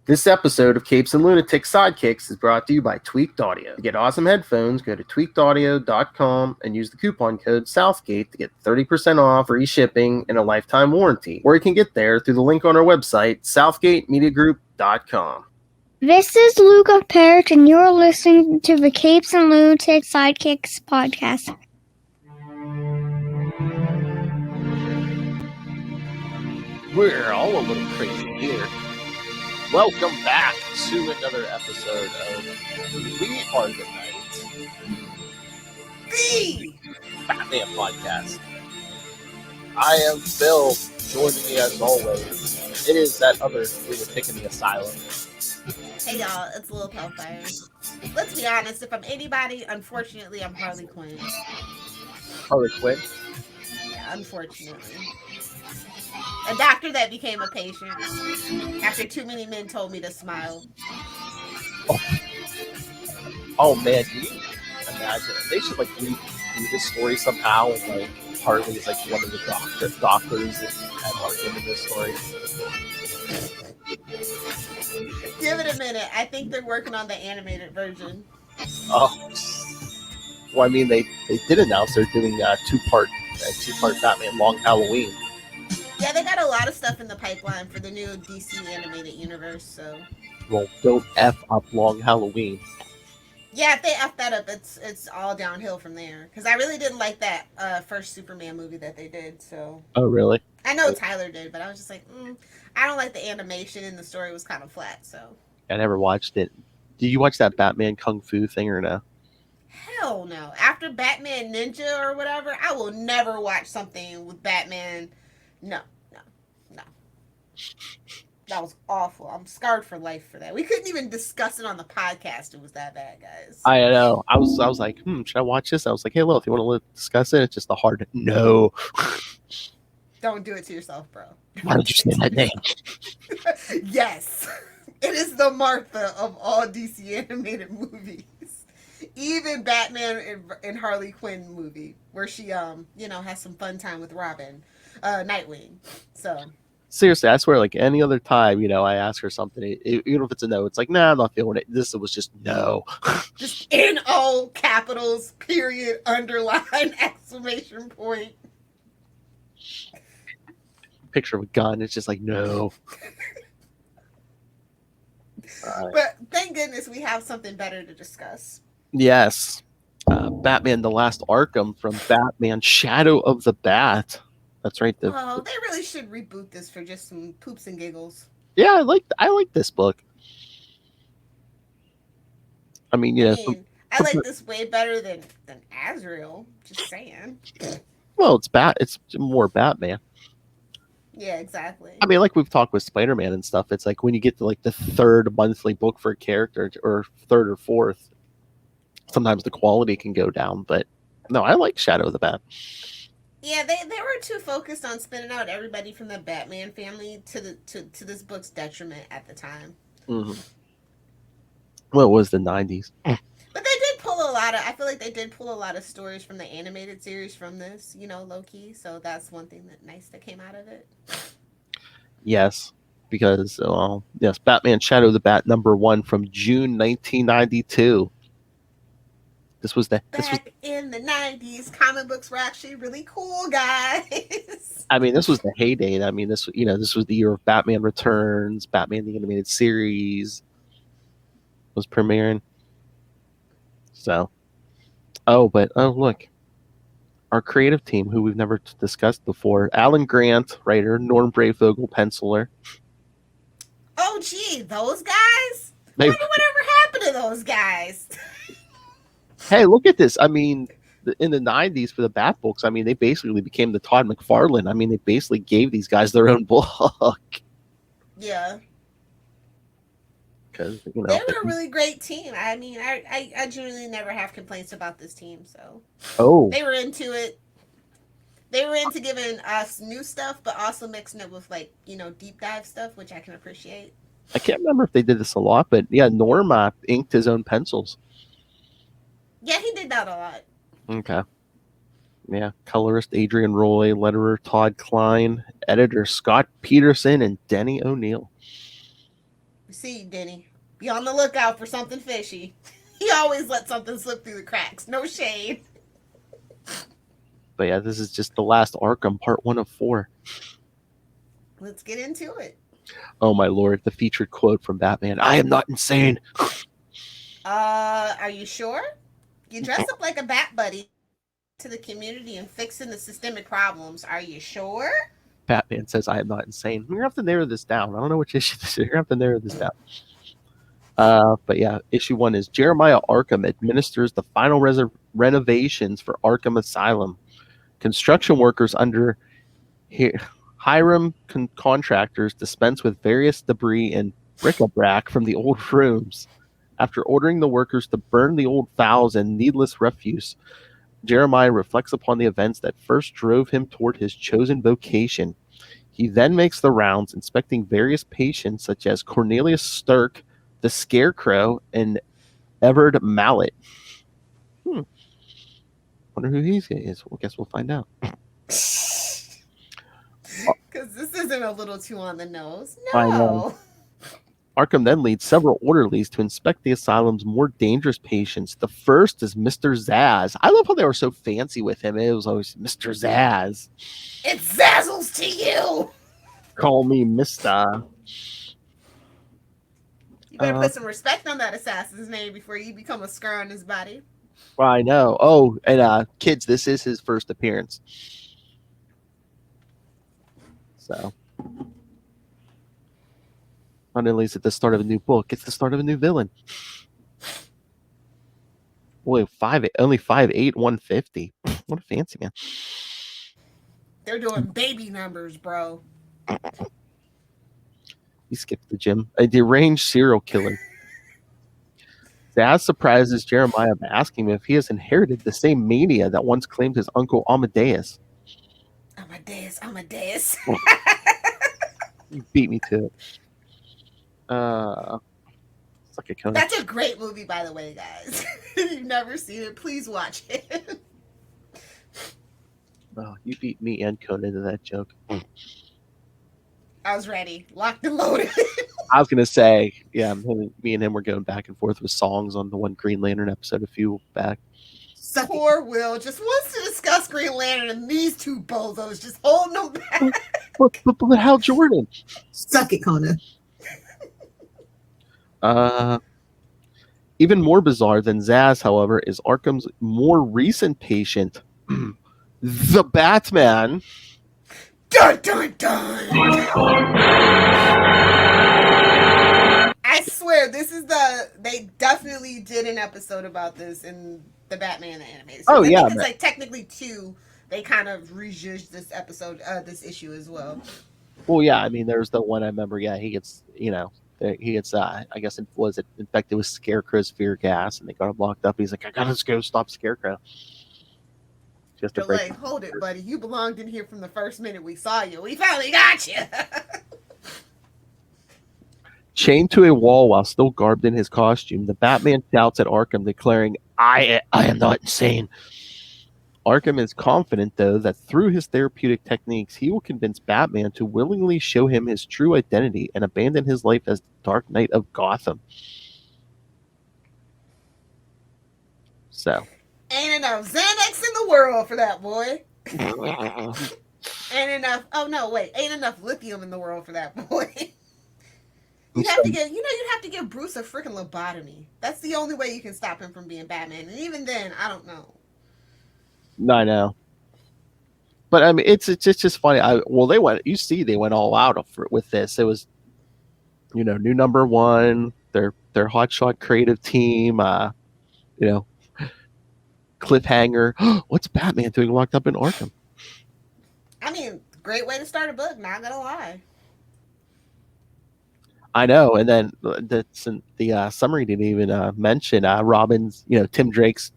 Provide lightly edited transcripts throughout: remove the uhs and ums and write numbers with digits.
This episode of Capes and Lunatics Sidekicks is brought to you by Tweaked Audio. To get awesome headphones, go to tweakedaudio.com and use the coupon code Southgate to get 30% off, free shipping, and a lifetime warranty. Or you can get there through the link on our website, southgatemediagroup.com. This is Luca Parrott, and you're listening to the Capes and Lunatics Sidekicks podcast. We're all a little crazy here. Welcome back to another episode of We Are the Knights, the Batman podcast. I am Phil, joining me as always. It is that other lunatic in the asylum. Hey y'all, it's Lil Hellfire. Let's be honest, if I'm anybody, unfortunately I'm Harley Quinn. Harley Quinn? Yeah, unfortunately. A doctor that became a patient after too many men told me to smile. Oh man, can you imagine? They should like redo this story somehow, and like Harley is like one of the doctors that had Arkham in this story. Give it a minute. I think they're working on the animated version. Oh, well, I mean, they did announce they're doing a two-part Batman Long Halloween. Yeah, they got a lot of stuff in the pipeline for the new DC animated universe. So, well, don't f up Long Halloween. Yeah, if they f that up, it's all downhill from there. Because I really didn't like that first Superman movie that they did. So. Oh really? I know Tyler did, but I was just like, I don't like the animation, and the story was kind of flat. So. I never watched it. Did you watch that Batman Kung Fu thing or no? Hell no. After Batman Ninja or whatever, I will never watch something with Batman. No. That was awful. I'm scarred for life for that. We couldn't even discuss it on the podcast. It was that bad, guys. I know. I was like, should I watch this? I was like, hey, Lil, if you want to discuss it, it's just a hard no. Don't do it to yourself, bro. Why would you say that name? Yes. It is the Martha of all DC animated movies. Even Batman and Harley Quinn movie, where she has some fun time with Robin, Nightwing. So seriously, I swear, like any other time, I ask her something, even if it's a no, it's like, nah, I'm not feeling it. This was just no. Just N-O, capitals, period, underline, exclamation point. Picture of a gun. It's just like, no. But thank goodness we have something better to discuss. Yes. Batman: The Last Arkham from Batman: Shadow of the Bat. That's right. They really should reboot this for just some poops and giggles. Yeah, I like this book. I mean, I like this way better than Azrael. Just saying. Well, it's more Batman. Yeah, exactly. I mean, like we've talked with Spider-Man and stuff, it's like when you get to like the third monthly book for a character, or third or fourth, sometimes the quality can go down. But no, I like Shadow of the Bat. Yeah, they were too focused on spinning out everybody from the Batman family to this book's detriment at the time. Mm-hmm. Well, it was the 90s. But they did pull a lot of. I feel like they did pull a lot of stories from the animated series from this, low key. So that's one thing nice that came out of it. Yes, because yes, Batman: Shadow of the Bat #1 from June 1992. This was in the 90s. Comic books were actually really cool, guys. I mean, this was the heyday. I mean, this was the year of Batman Returns, Batman the Animated Series was premiering. So, look, our creative team, who we've never discussed before: Alan Grant, writer; Norm Brayfogle, penciler. Oh, gee, those guys. Whatever happened to those guys? Hey, look at this. I mean, in the 90s for the Bat books, I mean, they basically became the Todd McFarlane. I mean, they basically gave these guys their own book. Yeah. Because, they were a really great team. I mean, I genuinely never have complaints about this team. So they were into it. They were into giving us new stuff, but also mixing it with deep dive stuff, which I can appreciate. I can't remember if they did this a lot, but yeah, Norm inked his own pencils. Yeah, he did that a lot. Okay. Yeah, colorist Adrian Roy, letterer Todd Klein, editor Scott Peterson, and Denny O'Neil. See, Denny, be on the lookout for something fishy. He always lets something slip through the cracks. No shade. But yeah, this is just the last Arkham, part 1 of 4. Let's get into it. Oh my lord, the featured quote from Batman: "I am not insane." Are you sure? You dress up like a bat buddy to the community and fixing the systemic problems. Are you sure? Batman says, "I am not insane." We're gonna have to narrow this down. I don't know which issue this is. You're gonna have to narrow this down. But yeah, issue 1 is Jeremiah Arkham administers the final renovations for Arkham Asylum. Construction workers under Hiram contractors dispense with various debris and bric-a-brac from the old rooms. After ordering the workers to burn the old fouls and needless refuse, Jeremiah reflects upon the events that first drove him toward his chosen vocation. He then makes the rounds, inspecting various patients such as Cornelius Stirk, the Scarecrow, and Everard Mallet. Wonder who he is. Well, guess we'll find out. Because this isn't a little too on the nose. I know. No. Arkham then leads several orderlies to inspect the asylum's more dangerous patients. The first is Mr. Zaz. I love how they were so fancy with him. It was always Mr. Zaz. It zazzles to you. Call me Mr. You better put some respect on that assassin's name before you become a scar on his body. I know. Oh, and kids, this is his first appearance. So, not only is it the start of a new book, it's the start of a new villain. Boy, only 5'8", 150. What a fancy man. They're doing baby numbers, bro. He skipped the gym. A deranged serial killer. Zaz surprises Jeremiah by asking him if he has inherited the same mania that once claimed his uncle Amadeus. Amadeus. You beat me to it. Suck it, Conan. That's a great movie, by the way, guys. If you've never seen it, please watch it. Oh, you beat me and Conan to that joke. I was ready. Locked and loaded. I was gonna say, yeah, me and him were going back and forth with songs on the one Green Lantern episode a few back. Poor Will just wants to discuss Green Lantern and these two bozos just holding them back. But Hal Jordan. Suck it, Conan. Even more bizarre than Zaz, however, is Arkham's more recent patient, the Batman. Dun, dun, dun. I swear, they definitely did an episode about this in the Batman animated series. Oh, yeah. It's like technically 2. They kind of rejudged this episode, this issue as well. Well, yeah, I mean, there's the one I remember. Yeah, he gets, I guess, was it infected with Scarecrow's fear gas, and they got him locked up. He's like, I gotta go stop Scarecrow. Just They're like, hold it, buddy. You belonged in here from the first minute we saw you. We finally got you. Chained to a wall while still garbed in his costume, the Batman shouts at Arkham, declaring, I am not insane. Arkham is confident, though, that through his therapeutic techniques, he will convince Batman to willingly show him his true identity and abandon his life as the Dark Knight of Gotham. So. Ain't enough Xanax in the world for that boy. Ain't enough lithium in the world for that boy. You'd have to give Bruce a freaking lobotomy. That's the only way you can stop him from being Batman. And even then, I don't know. I know. But I mean, it's just funny. They went all out with this. It was, new number 1, their hotshot creative team, cliffhanger. What's Batman doing locked up in Arkham? I mean, great way to start a book, not gonna lie. I know, and then the summary didn't even mention Robin's, Tim Drake's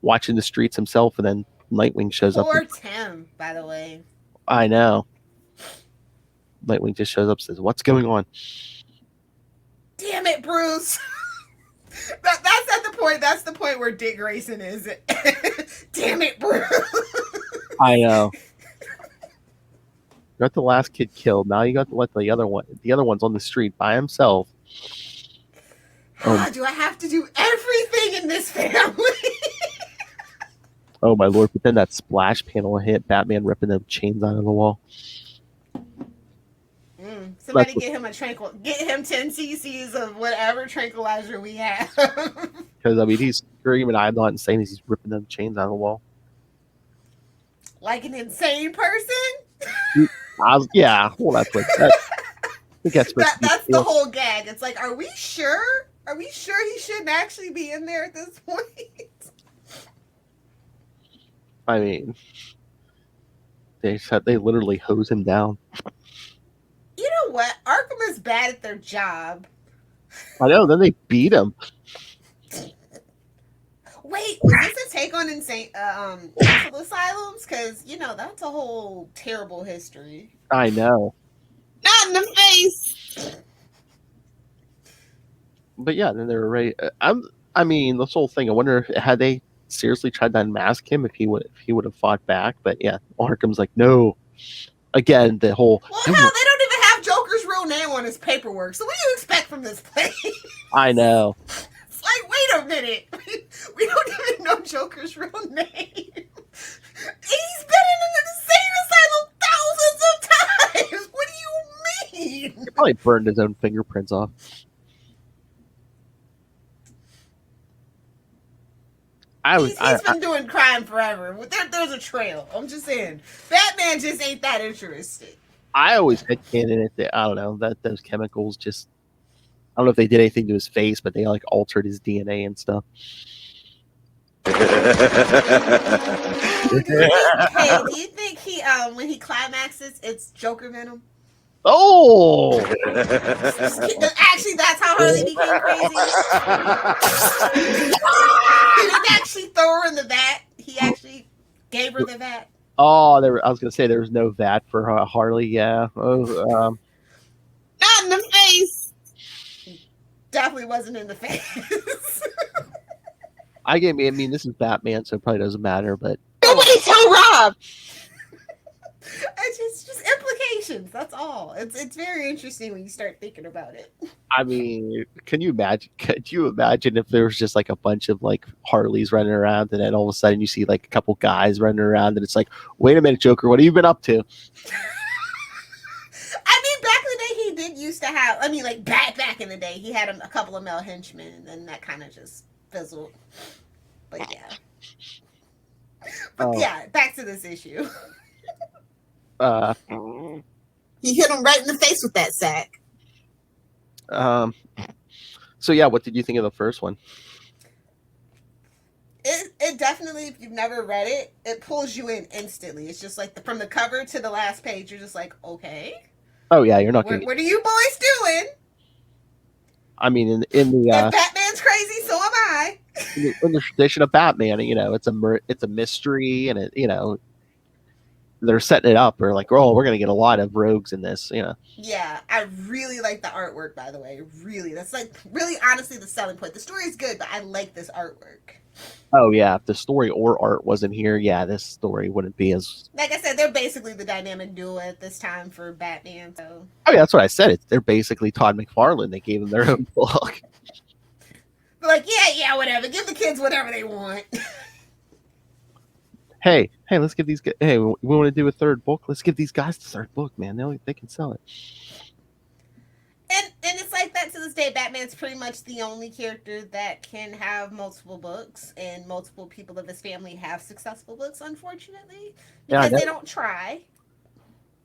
watching the streets himself, and then Nightwing shows up. Poor Tim, by the way. I know. Nightwing just shows up and says, what's going on? Damn it, Bruce. That's at the point. That's the point where Dick Grayson is. Damn it, Bruce. I know. Got the last kid killed. Now you got to let the other one's on the street by himself. Oh, Do I have to do everything in this family? oh my lord! But then that splash panel hit, Batman ripping the chains out of the wall. Somebody get him get him 10 cc's of whatever tranquilizer we have. Because I mean, he's screaming. I'm not insane. He's ripping them chains out of the wall. Like an insane person? Yeah, well, that's what that. I think that's supposed to be. That's the whole gag. It's like, are we sure? Are we sure he shouldn't actually be in there at this point? I mean, they literally hose him down. You know what? Arkham is bad at their job. I know. Then they beat him. Wait, was this a take on insane mental asylums? Because that's a whole terrible history. I know. Not in the face. But yeah, then they were ready. I mean, this whole thing. I wonder had they seriously tried to unmask him if he would have fought back. But yeah, Arkham's like, no. Again, the whole. Well, hell, they don't even have Joker's real name on his paperwork. So what do you expect from this place? I know. It's like, wait a minute. We don't even know Joker's real name. He's been in an insane asylum thousands of times. What do you mean? He probably burned his own fingerprints off. He's been doing crime forever. There's a trail. I'm just saying. Batman just ain't that interested. I always had canon it that I don't know that those chemicals just I don't know if they did anything to his face, but they like altered his DNA and stuff. Do you think he when he climaxes it's Joker venom? Oh, actually, that's how Harley became crazy. He didn't actually throw her in the vat. He actually gave her the vat. Oh, I was gonna say there was no vat for Harley. Yeah. Oh, not in the face. Definitely wasn't in the face. I mean, this is Batman, so it probably doesn't matter. But nobody tell Rob. It's just implications. That's all. It's very interesting when you start thinking about it. I mean, can you imagine? Could you imagine if there was just like a bunch of like Harleys running around, and then all of a sudden you see like a couple guys running around, and it's like, wait a minute, Joker, what have you been up to? I mean, back in the day, he did used to have. I mean, like back in the day, he had a couple of male henchmen, and then that kind of just fizzled. But yeah. But yeah, back to this issue. He hit him right in the face with that sack. So yeah, what did you think of the first one? It definitely, if you've never read it, it pulls you in instantly. It's just like from the cover to the last page, you're just like, okay. Oh yeah, you're not. What are you boys doing? I mean, in the if Batman's crazy, so am I. in the tradition of Batman, it's a mystery, and they're setting it up. Or like, oh, we're gonna get a lot of rogues in this, Yeah, I really like the artwork. By the way, really, that's like really honestly the selling point. The story is good, but I like this artwork. Oh yeah, if the story or art wasn't here, yeah, this story wouldn't be as. Like I said, they're basically the dynamic duo at this time for Batman. So. Oh yeah, that's what I said. They're basically Todd McFarlane. They gave them their own book. They're like, yeah, whatever. Give the kids whatever they want. Hey, let's give these guys. Hey, we want to do a third book. Let's give these guys the third book, man. They can sell it. And it's like that to this day. Batman's pretty much the only character that can have multiple books, and multiple people of his family have successful books, unfortunately, because they don't try.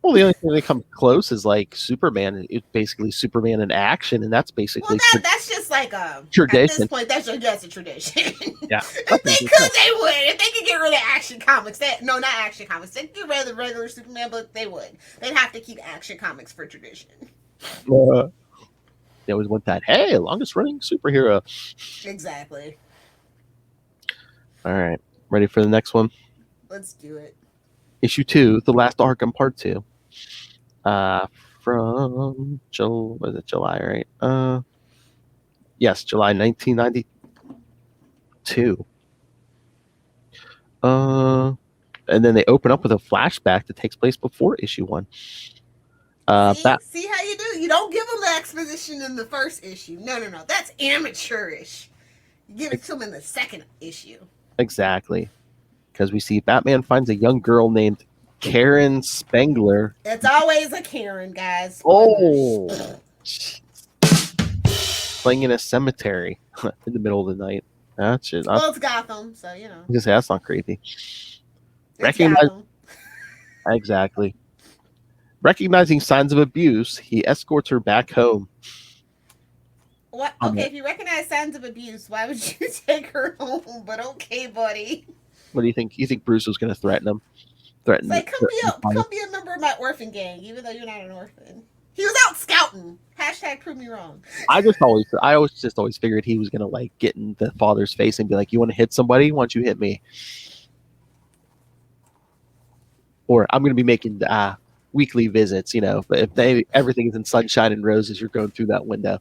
Well, the only thing that comes close is like Superman. It's basically Superman in action, and that's basically that's just like a tradition. At this point, that's a tradition. Yeah, if they could, they would. If they could get rid of Action Comics, not Action Comics. They could get rid of the regular Superman book. They would. They'd have to keep Action Comics for tradition. They always want that. Hey, longest running superhero. Exactly. All right, ready for the next one? Let's do it. Issue 2, The Last Arkham Part 2. From July, right? Yes, July 1992. And then they open up with a flashback that takes place before issue 1. See, Bat see how you do. You don't give them the exposition in the first issue. No, no, no. That's amateurish. You give it to them in the second issue. exactly, because we see Batman finds a young girl named Karen Spengler. It's always a Karen, guys. Spoilers. Oh, playing in a cemetery in the middle of the night. That's just, Well, it's Gotham, so you know. that's not creepy. It's Recognize Gotham. exactly. Recognizing signs of abuse, he escorts her back home. What? Okay, if you recognize signs of abuse, why would you take her home? But okay, buddy. What do you think? You think Bruce was going to threaten him? It's like come be a member of my orphan gang, even though you're not an orphan. He was out scouting. Hashtag prove me wrong. I always just always figured he was going to like get in the father's face and be like, "You want to hit somebody? Why don't you hit me?" Or I'm going to be making weekly visits, you know. But if everything's in sunshine and roses, you're going through that window.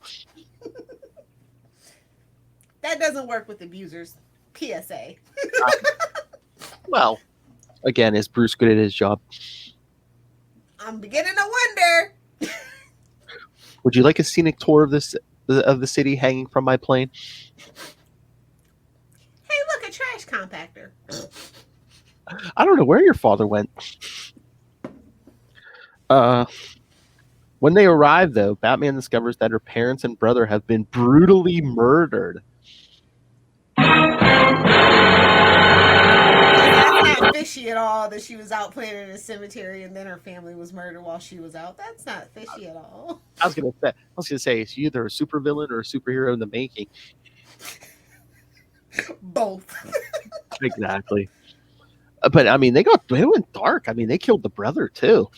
That doesn't work with abusers. PSA. Well, again, is Bruce good at his job? I'm beginning to wonder. Would you like a scenic tour of the city hanging from my plane? Hey, look, a trash compactor. I don't know where your father went. When they arrive, though, Batman discovers that her parents and brother have been brutally murdered. That's not fishy at all that she was out playing in a cemetery and then her family was murdered while she was out. That's not fishy at all. I was gonna say it's either a supervillain or a superhero in the making. Both. Exactly. But I mean, they went dark. I mean, they killed the brother too.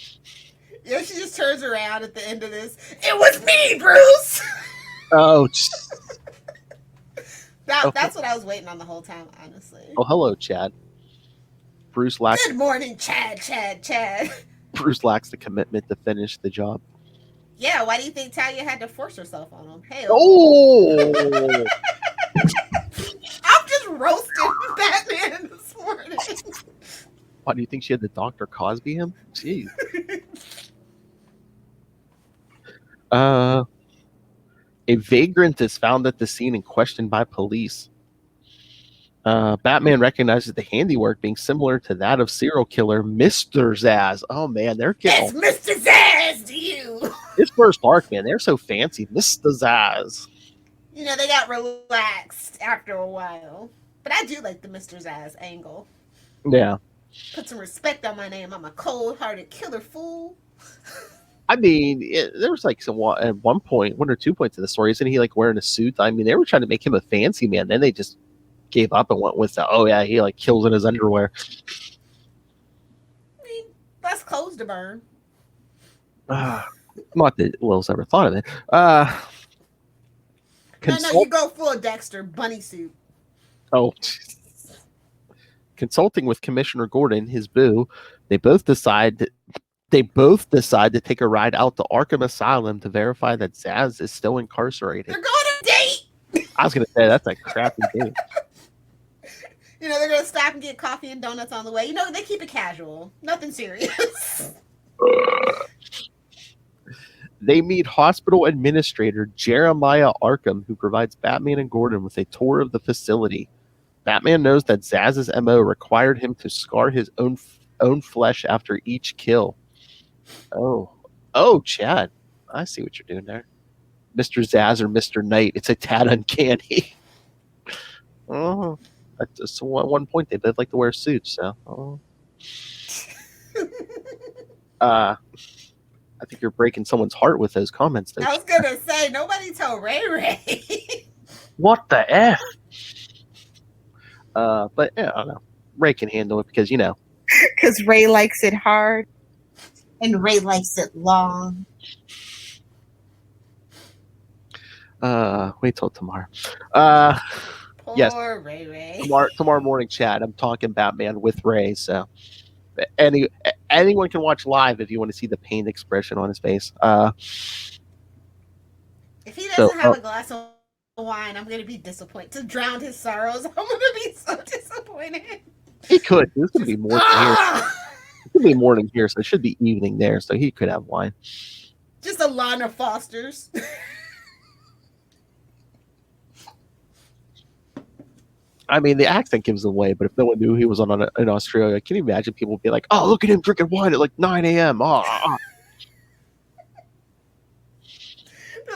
Yeah, she just turns around at the end of this. It was me, Bruce. Oh, That's what I was waiting on the whole time, honestly. oh, hello, Chad. Bruce lacks. Good morning, Chad. Bruce lacks the commitment to finish the job. Yeah, why do you think Talia had to force herself on him? Hey, Oh, I'm just roasting Batman this morning. why do you think she had the Dr. Cosby him? Jeez. A vagrant is found at the scene and questioned by police. Batman recognizes the handiwork being similar to that of serial killer Mr. Zaz. Oh man, they're getting It's Mr. Zaz to you. His first arc, man. They're so fancy, Mr. Zaz. You know, they got relaxed after a while. But I do like the Mr. Zaz angle. Yeah. Put some respect on my name. I'm a cold-hearted killer fool. I mean, there was like at one point, 1 or 2 points in the story, isn't he like wearing a suit? I mean, they were trying to make him a fancy man. Then they just gave up and went with the, oh yeah, he like kills in his underwear. I mean, less clothes to burn. Not that Will's ever thought of it. No, you go full Dexter, bunny suit. Oh, consulting with Commissioner Gordon, his boo, they both decide to take a ride out to Arkham Asylum to verify that Zaz is still incarcerated. They're going on a date. I was gonna say that's a crappy date. You know, they're gonna stop and get coffee and donuts on the way. You know, they keep it casual, nothing serious. They meet hospital administrator Jeremiah Arkham, who provides Batman and Gordon with a tour of the facility. Batman knows that Zaz's MO required him to scar his own flesh after each kill. Oh, Chad, I see what you're doing there, Mr. Zaz or Mr. Knight. It's a tad uncanny. Oh, at one point they both like to wear suits. So, I think you're breaking someone's heart with those comments. Though. I was gonna say nobody told Ray Ray. What the f? But yeah, I don't know. Ray can handle it because because Ray likes it hard, and Ray likes it long. Wait till tomorrow. Poor Yes. Ray Ray. Tomorrow morning, Chad. I'm talking Batman with Ray. So anyone can watch live if you want to see the pain expression on his face. If he doesn't have a glass of wine, I'm going to be disappointed. To drown his sorrows, I'm going to be so disappointed. He could. There's going to be more. There's should be morning here, so it should be evening there, so he could have wine. Just a line of Fosters. I mean, the accent gives it away, but if no one knew he was in Australia, can you imagine people be like, "Oh, look at him drinking wine at like 9 a.m." They're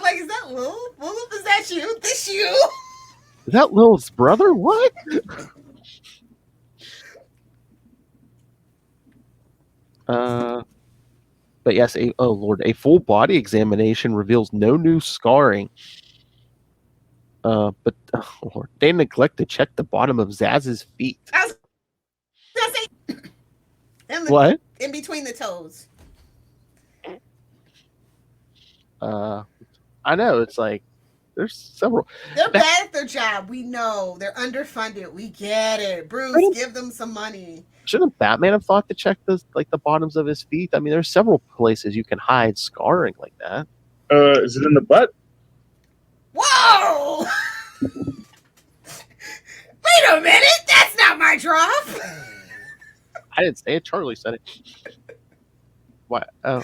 like, is that Lil? Lil, is that you? This you? Is that Lil's brother? What? But yes, a full body examination reveals no new scarring. But Lord, they neglect to check the bottom of Zaz's feet. I was gonna say What? In between the toes. I know, it's like there's several. They're bad at their job. We know they're underfunded. We get it. Bruce, give them some money. Shouldn't Batman have thought to check the bottoms of his feet? I mean, there's several places you can hide scarring like that. Is it in the butt? Whoa! Wait a minute, that's not my drop. I didn't say it. Charlie said it. What? Oh,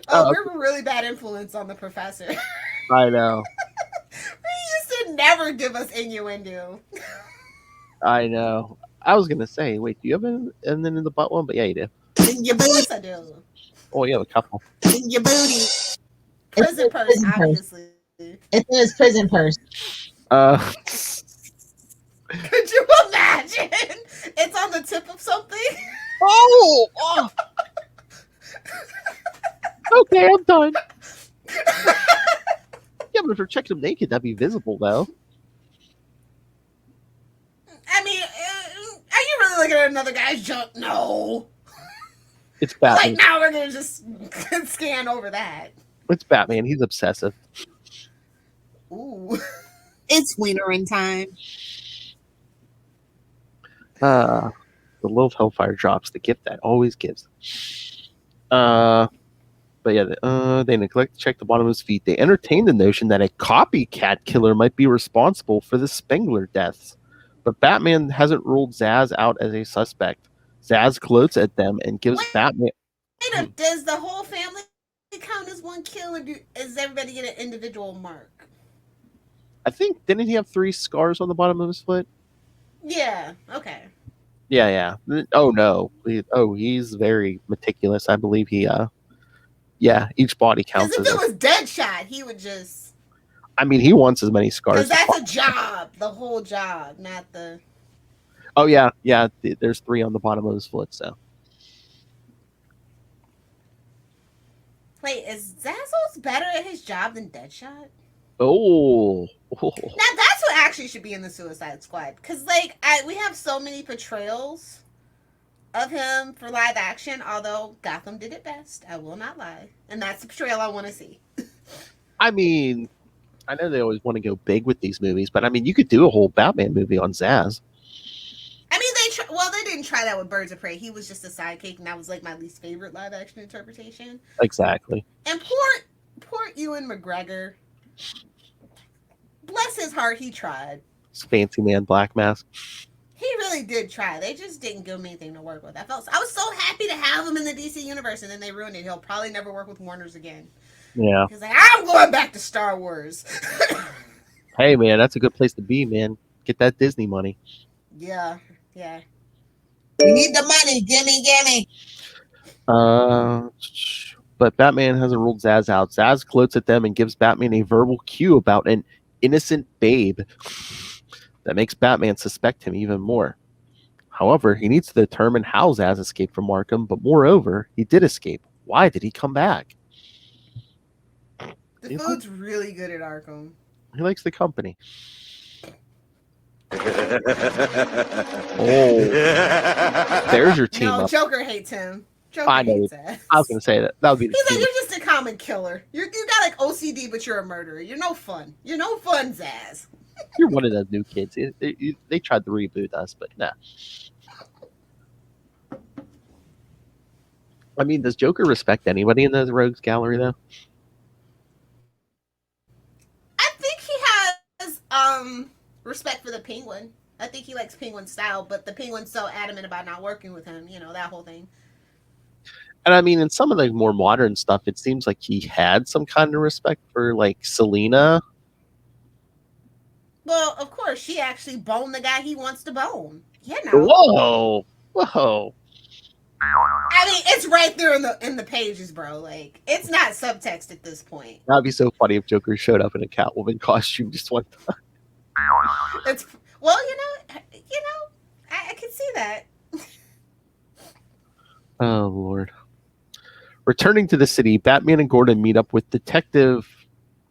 we're a really bad influence on the professor. I know. He used to never give us innuendo. I know. I was gonna say, wait, do you have an and then in the butt one? But yeah, you do. In your booty. Yes, I do. Oh, you have a couple. In your booty. Prison purse, obviously. It's in his prison purse. Could you imagine? It's on the tip of something. Oh! Okay, I'm done. Yeah, but if you're checking them naked, that'd be visible, though. I mean, are you really looking at another guy's junk? No. It's Batman. Like, now we're going to just scan over that. It's Batman. He's obsessive. Ooh. It's wienering time. The little Hellfire drops the gift that always gives. But yeah, they neglect to check the bottom of his feet. They entertain the notion that a copycat killer might be responsible for the Spengler deaths. But Batman hasn't ruled Zsasz out as a suspect. Zsasz gloats at them and gives Batman... Does the whole family count as one kill, or does everybody get an individual mark? I think, didn't he have 3 scars on the bottom of his foot? Yeah, okay. Yeah. Oh, no. He's very meticulous. I believe he... Yeah, each body counts. Because if it was Deadshot, he would just... I mean, he wants as many scars. Because that's a job. The whole job, not the... Oh, yeah. There's 3 on the bottom of his foot, so... Wait, is Zazzles better at his job than Deadshot? Oh. Now, that's what actually should be in the Suicide Squad. Because, like, we have so many portrayals of him for live action, although Gotham did it best. I will not lie. And that's the portrayal I want to see. I mean, I know they always want to go big with these movies, but I mean, you could do a whole Batman movie on Zsasz. I mean, they didn't try that with Birds of Prey. He was just a sidekick, and that was, like, my least favorite live action interpretation. Exactly. And poor Ewan McGregor. Bless his heart, he tried. It's Fancy Man Black Mask. He really did try. They just didn't give him anything to work with. I was so happy to have him in the DC universe, and then they ruined it. He'll probably never work with Warner's again. Yeah. He's like, I'm going back to Star Wars. Hey, man, that's a good place to be, man. Get that Disney money. Yeah. We need the money. Gimme. But Batman hasn't ruled Zsasz out. Zsasz gloats at them and gives Batman a verbal cue about an innocent babe that makes Batman suspect him even more. However, he needs to determine how Zsasz escaped from Arkham, but moreover, he did escape. Why did he come back? The food's really good at Arkham. He likes the company. Oh, there's your team No, up. Joker hates him. Joker I know. hates that. I was going to say that. That would be the He's like, team. you're just a common killer. You got like OCD, but you're a murderer. You're no fun. You're no fun, Zsasz. You're one of those new kids. They tried to reboot us, but nah. I mean, does Joker respect anybody in the Rogues Gallery, though? I think he has respect for the Penguin. I think he likes Penguin style, but the Penguin's so adamant about not working with him. You know, that whole thing. And I mean, in some of the more modern stuff, it seems like he had some kind of respect for like Selena. Well, of course, she actually boned the guy he wants to bone. Whoa, whoa. I mean, it's right there in the pages, bro. Like, it's not subtext at this point. That'd be so funny if Joker showed up in a Catwoman costume just one time. It's well, I can see that. Oh Lord. Returning to the city, Batman and Gordon meet up with Detective.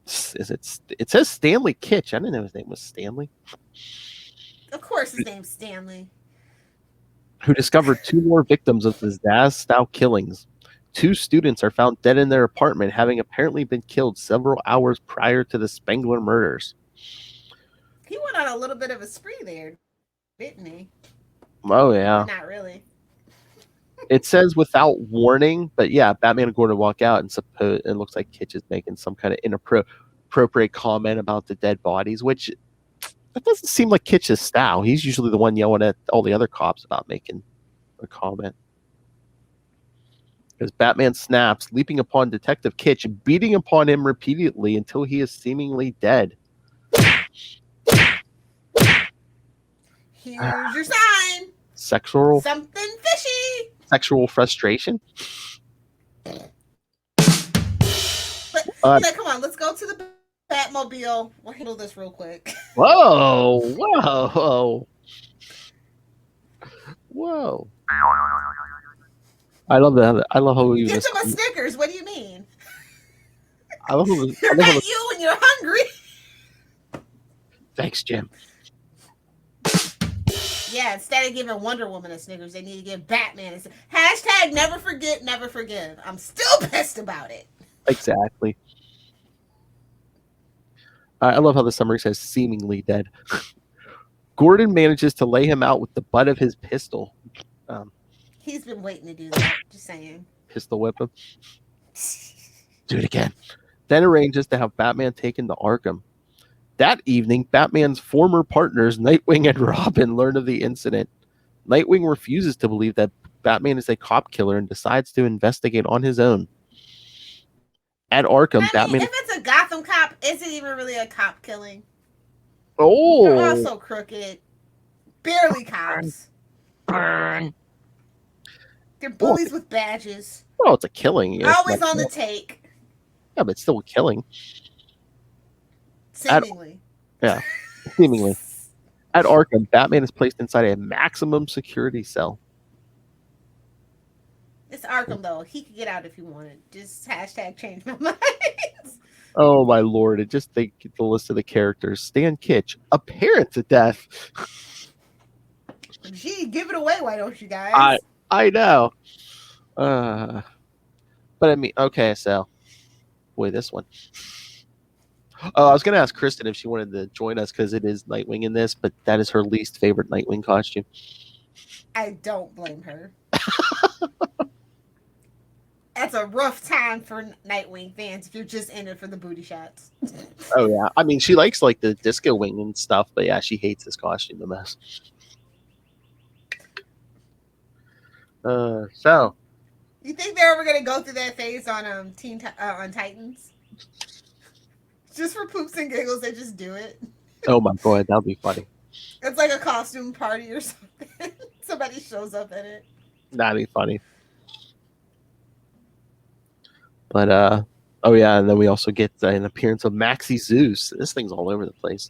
It says Stanley Kitch. I didn't know his name was Stanley. Of course, his name's Stanley. Who discovered 2 more victims of the Zaz-style killings. 2 students are found dead in their apartment, having apparently been killed several hours prior to the Spengler murders. He went on a little bit of a spree there, didn't he? Oh yeah. But not really. It says without warning, but yeah, Batman and Gordon walk out, and it looks like Kitch is making some kind of inappropriate comment about the dead bodies, which that doesn't seem like Kitch's style. He's usually the one yelling at all the other cops about making a comment. Because Batman snaps, leaping upon Detective Kitch, beating upon him repeatedly until he is seemingly dead. Here's your sign. Something fishy. Sexual frustration. But come on, let's go to the Batmobile. We'll handle this real quick. Whoa. I love that. I love how he Get some Snickers. What do you mean? I love how You're not you when you're hungry. Thanks, Jim. Yeah, instead of giving Wonder Woman a Snickers, they need to give Batman a Hashtag never forget, never forgive. I'm still pissed about it. Exactly. I love how the summary says seemingly dead. Gordon manages to lay him out with the butt of his pistol. He's been waiting to do that. Just saying. Pistol whip him. Do it again. Then arranges to have Batman taken to Arkham. That evening, Batman's former partners, Nightwing and Robin, learn of the incident. Nightwing refuses to believe that Batman is a cop killer and decides to investigate on his own. At Arkham, Batman... if it's a Gotham cop, is it even really a cop killing? Oh! They're also crooked. Barely cops. Burn. They're bullies with badges. Well, it's a killing. Yeah, always on the take. Yeah, but it's still a killing. Seemingly. Seemingly. At Arkham, Batman is placed inside a maximum security cell. It's Arkham, though. He could get out if he wanted. Just hashtag change my mind. Oh, my Lord. And just think the list of the characters. Stan Kitch, a parent to death. Gee, give it away, why don't you guys? I know. But I mean, okay, so. Boy, this one. Oh, I was going to ask Kristen if she wanted to join us because it is Nightwing in this, but that is her least favorite Nightwing costume. I don't blame her. That's a rough time for Nightwing fans if you're just in it for the booty shots. Oh, yeah. I mean, she likes like the disco wing and stuff, but yeah, she hates this costume the most. So. You think they're ever going to go through that phase on on Titans? Just for poops and giggles, they just do it. Oh my God, that'd be funny. It's like a costume party or something. Somebody shows up in it. That'd be funny. But oh yeah, and then we also get an appearance of Maxie Zeus. This thing's all over the place.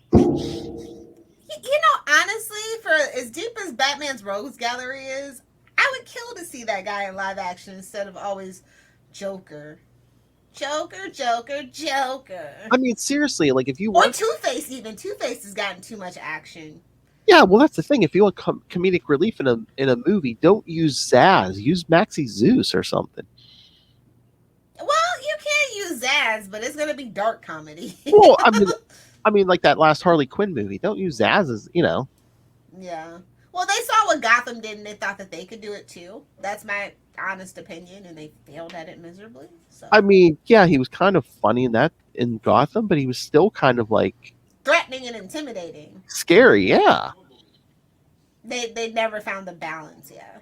Honestly, for as deep as Batman's Rogues Gallery is, I would kill to see that guy in live action instead of always Joker. Joker. I mean, seriously, like if you or want Two-Face, even Two-Face has gotten too much action. Yeah, well, that's the thing. If you want comedic relief in a movie, don't use Zaz. Use Maxie Zeus or something. Well, you can't use Zaz, but it's gonna be dark comedy. Well, I mean, like that last Harley Quinn movie. Don't use Zaz as Yeah. Well, they saw what Gotham did, and they thought that they could do it too. That's my honest opinion, and they failed at it miserably. So. I mean, yeah, he was kind of funny in Gotham, but he was still kind of like threatening and intimidating. Scary, yeah. They never found the balance, yeah.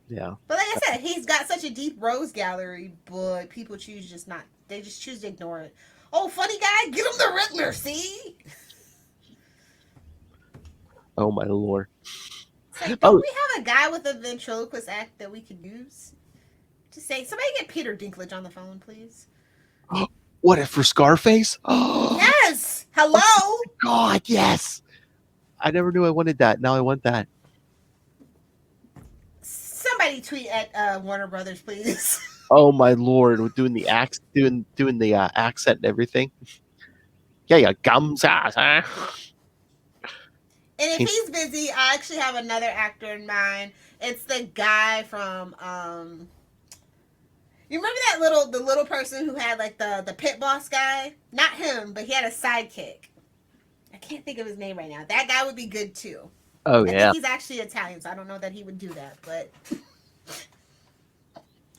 Yeah. But like I said, he's got such a deep rose gallery, but people choose just not. They just choose to ignore it. Oh, funny guy, get him the Riddler. See, Oh my lord. it's like, don't Oh, we have a guy with a ventriloquist act that we could use? Just say, somebody get Peter Dinklage on the phone, please. what if for Scarface? Oh Yes. Hello. God, yes. I never knew I wanted that. Now I want that. Somebody tweet at Warner Brothers, please. Oh my lord, we're doing the doing the accent and everything. Yeah, yeah, gums ass, huh? And if he's busy, I actually have another actor in mind. It's the guy from you remember the little person who had like the pit boss guy? Not him, but he had a sidekick. I can't think of his name right now. That guy would be good too. Oh I yeah. think he's actually Italian, so I don't know that he would do that, but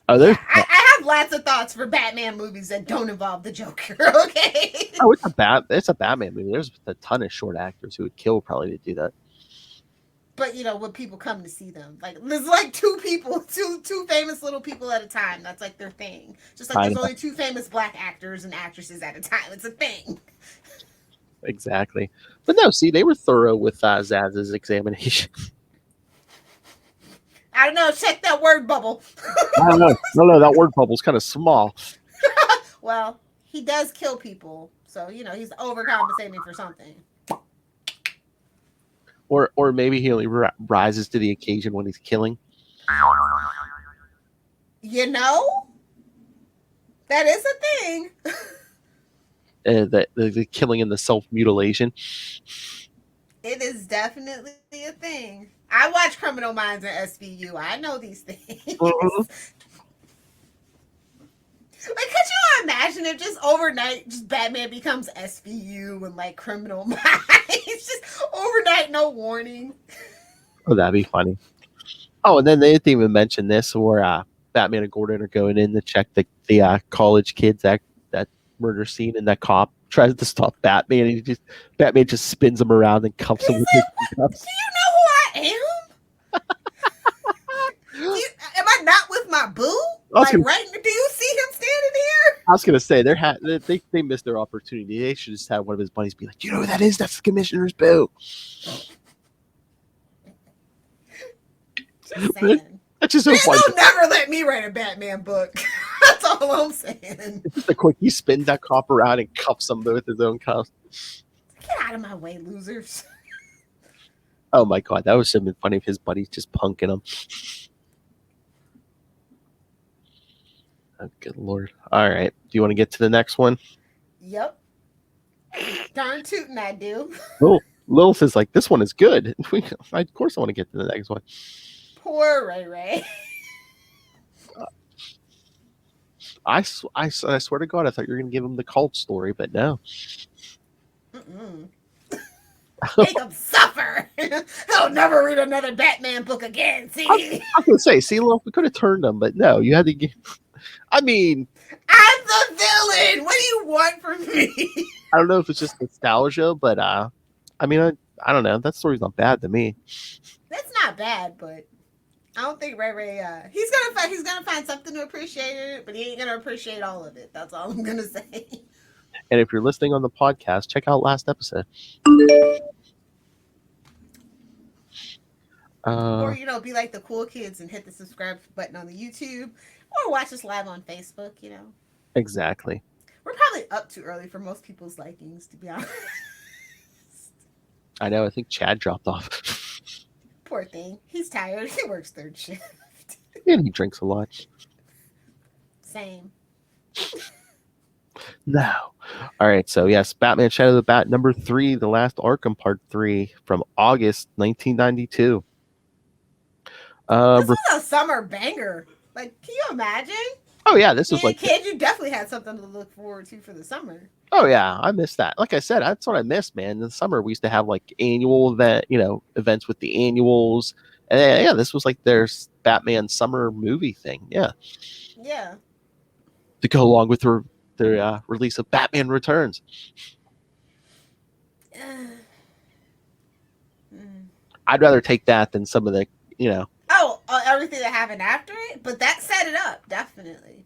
Oh, there's I have lots of thoughts for Batman movies that don't involve the Joker. Okay. oh, it's a Batman movie. There's a ton of short actors who would kill probably to do that. But you know, when people come to see them, like there's like two famous little people at a time. That's like their thing. Just like I there's know. only two famous black actors and actresses at a time. It's a thing. Exactly. But no, see, they were thorough with Zaz's examination. I don't know. Check that word bubble. I don't know. No, that word bubble's kind of small. Well, he does kill people, so you know he's overcompensating for something. Or maybe he only rises to the occasion when he's killing. You know, that is a thing. The killing and the self mutilation. It is definitely a thing. I watch Criminal Minds and SVU. I know these things. Mhm. Like, could you imagine if just overnight, just Batman becomes SVU and like Criminal Minds, just overnight, no warning. Oh, that'd be funny. Oh, and then they didn't even mention this, where Batman and Gordon are going in to check the college kids that murder scene, and that cop tries to stop Batman, and Batman just spins him around and cuffs him with his cuffs. Do you know who I am? Am I not with my boo? Like, right? Do you see him standing here? I was gonna say they missed their opportunity. They should just have one of his buddies be like, "You know who that is? That's the commissioner's boo." Just saying. That's just so Man, funny. they'll never let me write a Batman book. That's all I'm saying. Just a quick, he spins that cop around and cuffs him with his own cuffs. Get out of my way, losers. Oh my god, that would have been funny if his buddies just punking him. Oh, good lord. All right. Do you want to get to the next one? Yep. Darn tootin' I do. Lilith is like, this one is good. Of course I want to get to the next one. Poor Ray Ray. I swear to God, I thought you were going to give him the cult story, but no. Mm-mm. Make him suffer. He'll never read another Batman book again. See? I was going to say, see, Lilith, we could have turned him, but no, you had to give. I mean, I'm the villain. What do you want from me? I don't know if it's just nostalgia, but I mean, I don't know. That story's not bad to me. That's not bad, but I don't think Ray Ray. He's gonna find something to appreciate in it, but he ain't gonna appreciate all of it. That's all I'm gonna say. And if you're listening on the podcast, check out last episode. Or be like the cool kids and hit the subscribe button on the YouTube, or watch us live on Facebook. Exactly. We're probably up too early for most people's likings, to be honest. I know. I think Chad dropped off. Poor thing. He's tired. He works third shift. And he drinks a lot. Same. No. All right. So, yes, Batman Shadow of the Bat number 3, The Last Arkham Part 3 from August 1992. This was a summer banger. Like, can you imagine? Oh, yeah. This was like. Kid, you definitely had something to look forward to for the summer. Oh, yeah. I missed that. Like I said, that's what I missed, man. In the summer, we used to have like annual events with the annuals. And yeah, this was like their Batman summer movie thing. Yeah. Yeah. To go along with their release of Batman Returns. I'd rather take that than some of the. everything that happened after it, but that set it up definitely.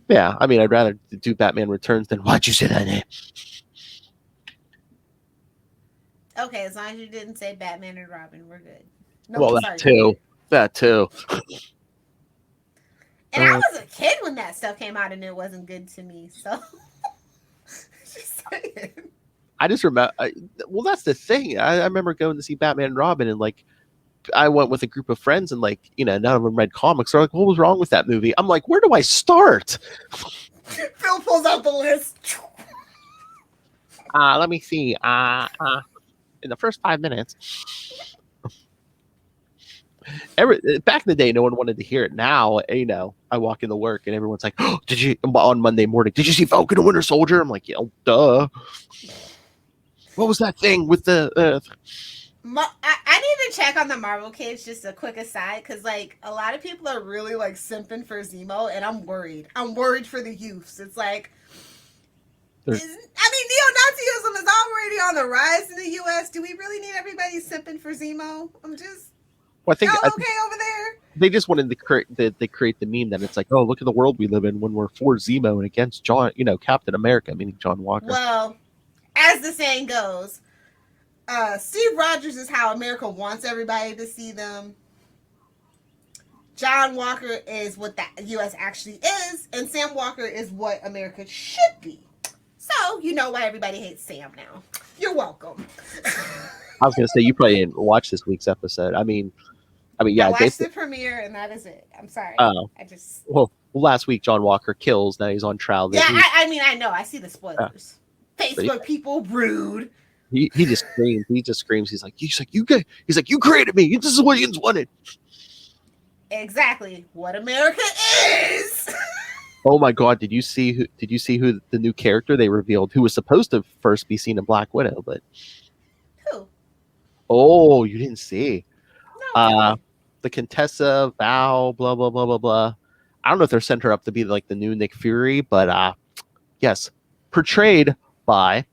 Yeah, I mean, I'd rather do Batman Returns than Why'd You Say That Name? Okay, as long as you didn't say Batman and Robin, we're good. Nope, Well, that sorry. too. That too. And I was a kid when that stuff came out, and it wasn't good to me. So, just saying. I just remember. Well, that's the thing. I remember going to see Batman and Robin, and like, I went with a group of friends, and like, none of them read comics. They're like, "What was wrong with that movie?" I'm like, "Where do I start?" Phil pulls out the list. Let me see. In the first 5 minutes. Back in the day, no one wanted to hear it. Now, I walk into work and everyone's like, "Oh, did you on Monday morning? Did you see Falcon and Winter Soldier?" I'm like, "Yeah, duh." What was that thing with the? I need to check on the Marvel kids. Just a quick aside, because like a lot of people are really like simping for Zemo, and I'm worried. I'm worried for the youths. It's like, neo-Nazism is already on the rise in the U.S. Do we really need everybody simping for Zemo? I'm just. Well, I think y'all okay over there? they just wanted to create the meme that it's like, oh, look at the world we live in when we're for Zemo and against John, Captain America, meaning John Walker. Well, as the saying goes, Steve Rogers is how America wants everybody to see them. John Walker is what the U.S. actually is, and Sam Walker is what America should be. So, you know why everybody hates Sam now. You're welcome. I was going to say, you probably didn't watch this week's episode. I mean, yeah. I watched the premiere, and that is it. I'm sorry. Oh. Well, last week, John Walker kills. Now he's on trial. Yeah, I know. I see the spoilers. Facebook people, rude. He just screams. He just screams. He's like, you created me. This is what you wanted. Exactly what America is. Oh my God! Did you see who the new character they revealed? Who was supposed to first be seen in Black Widow, but who? Oh, you didn't see? No. The Contessa Val, blah blah blah blah blah. I don't know if they're setting her up to be like the new Nick Fury, but yes, portrayed by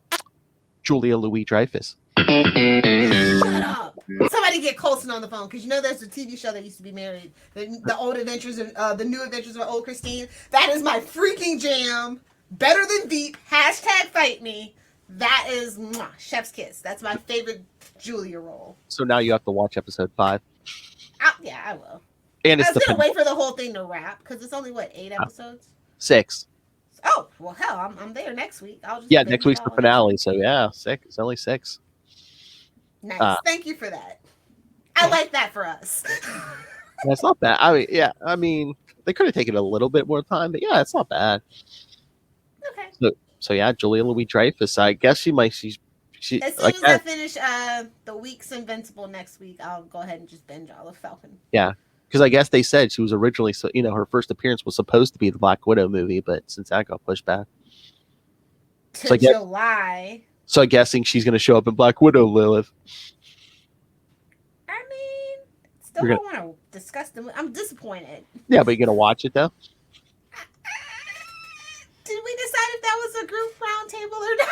Julia Louis-Dreyfus. Shut up! Somebody get Colson on the phone, because there's a TV show that used to be married. The old adventures of the new adventures of old Christine. That is my freaking jam. Better than Veep. # fight me. That is chef's kiss. That's my favorite Julia role. So now you have to watch episode 5. Yeah, I will. And I was gonna wait for the whole thing to wrap, because it's only 8 episodes. 6. Oh well, hell, I'm there next week. I'll just next week's the finale. So yeah, 6. It's only 6. Nice. Thank you for that. I like that for us. That's not bad. I mean, they could have taken a little bit more time, but yeah, it's not bad. Okay. So yeah, Julia Louis-Dreyfus. I guess she might. She as soon as I finish the week's Invincible next week, I'll go ahead and just binge all of Falcon. Yeah, because I guess they said she was originally, her first appearance was supposed to be the Black Widow movie, but since that got pushed back to July. So I'm guessing she's going to show up in Black Widow, Lilith. I mean, still don't want to discuss them. I'm disappointed. Yeah, but you're going to watch it, though? Did we decide if that was a group roundtable or not?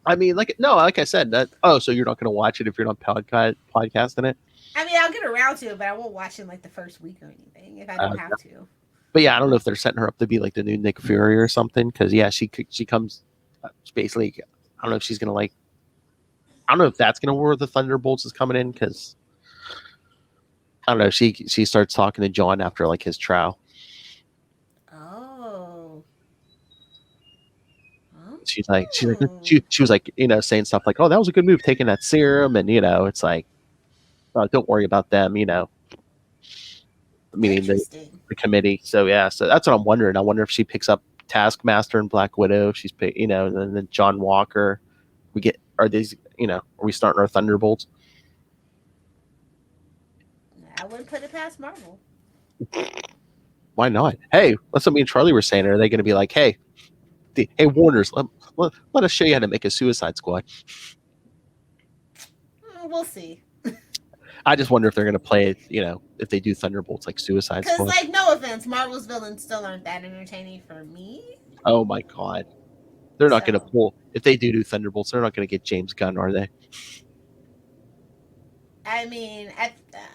I mean, like I said, so you're not going to watch it if you're not podcasting it? I mean, I'll get around to it, but I won't watch it like the first week or anything if I don't have to. But yeah, I don't know if they're setting her up to be like the new Nick Fury or something, because yeah, she comes basically. I don't know if she's gonna I don't know if that's gonna where the Thunderbolts is coming in, because I don't know. She starts talking to John after like his trial. Oh. She was like saying stuff like, oh, that was a good move taking that serum, and it's like, don't worry about them, meaning the committee. So yeah, so that's what I'm wondering. I wonder if she picks up Taskmaster and Black Widow. If she's and then John Walker. Are we starting our Thunderbolts? I wouldn't put it past Marvel. Why not? Hey, that's what me and Charlie were saying. Are they going to be like, hey, Warners, let us show you how to make a Suicide Squad? We'll see. I just wonder if they're going to play it, if they do Thunderbolts like Suicide Squad. Because, no offense, Marvel's villains still aren't that entertaining for me. Oh my God. They're not going to pull, if they do Thunderbolts, they're not going to get James Gunn, are they? I mean,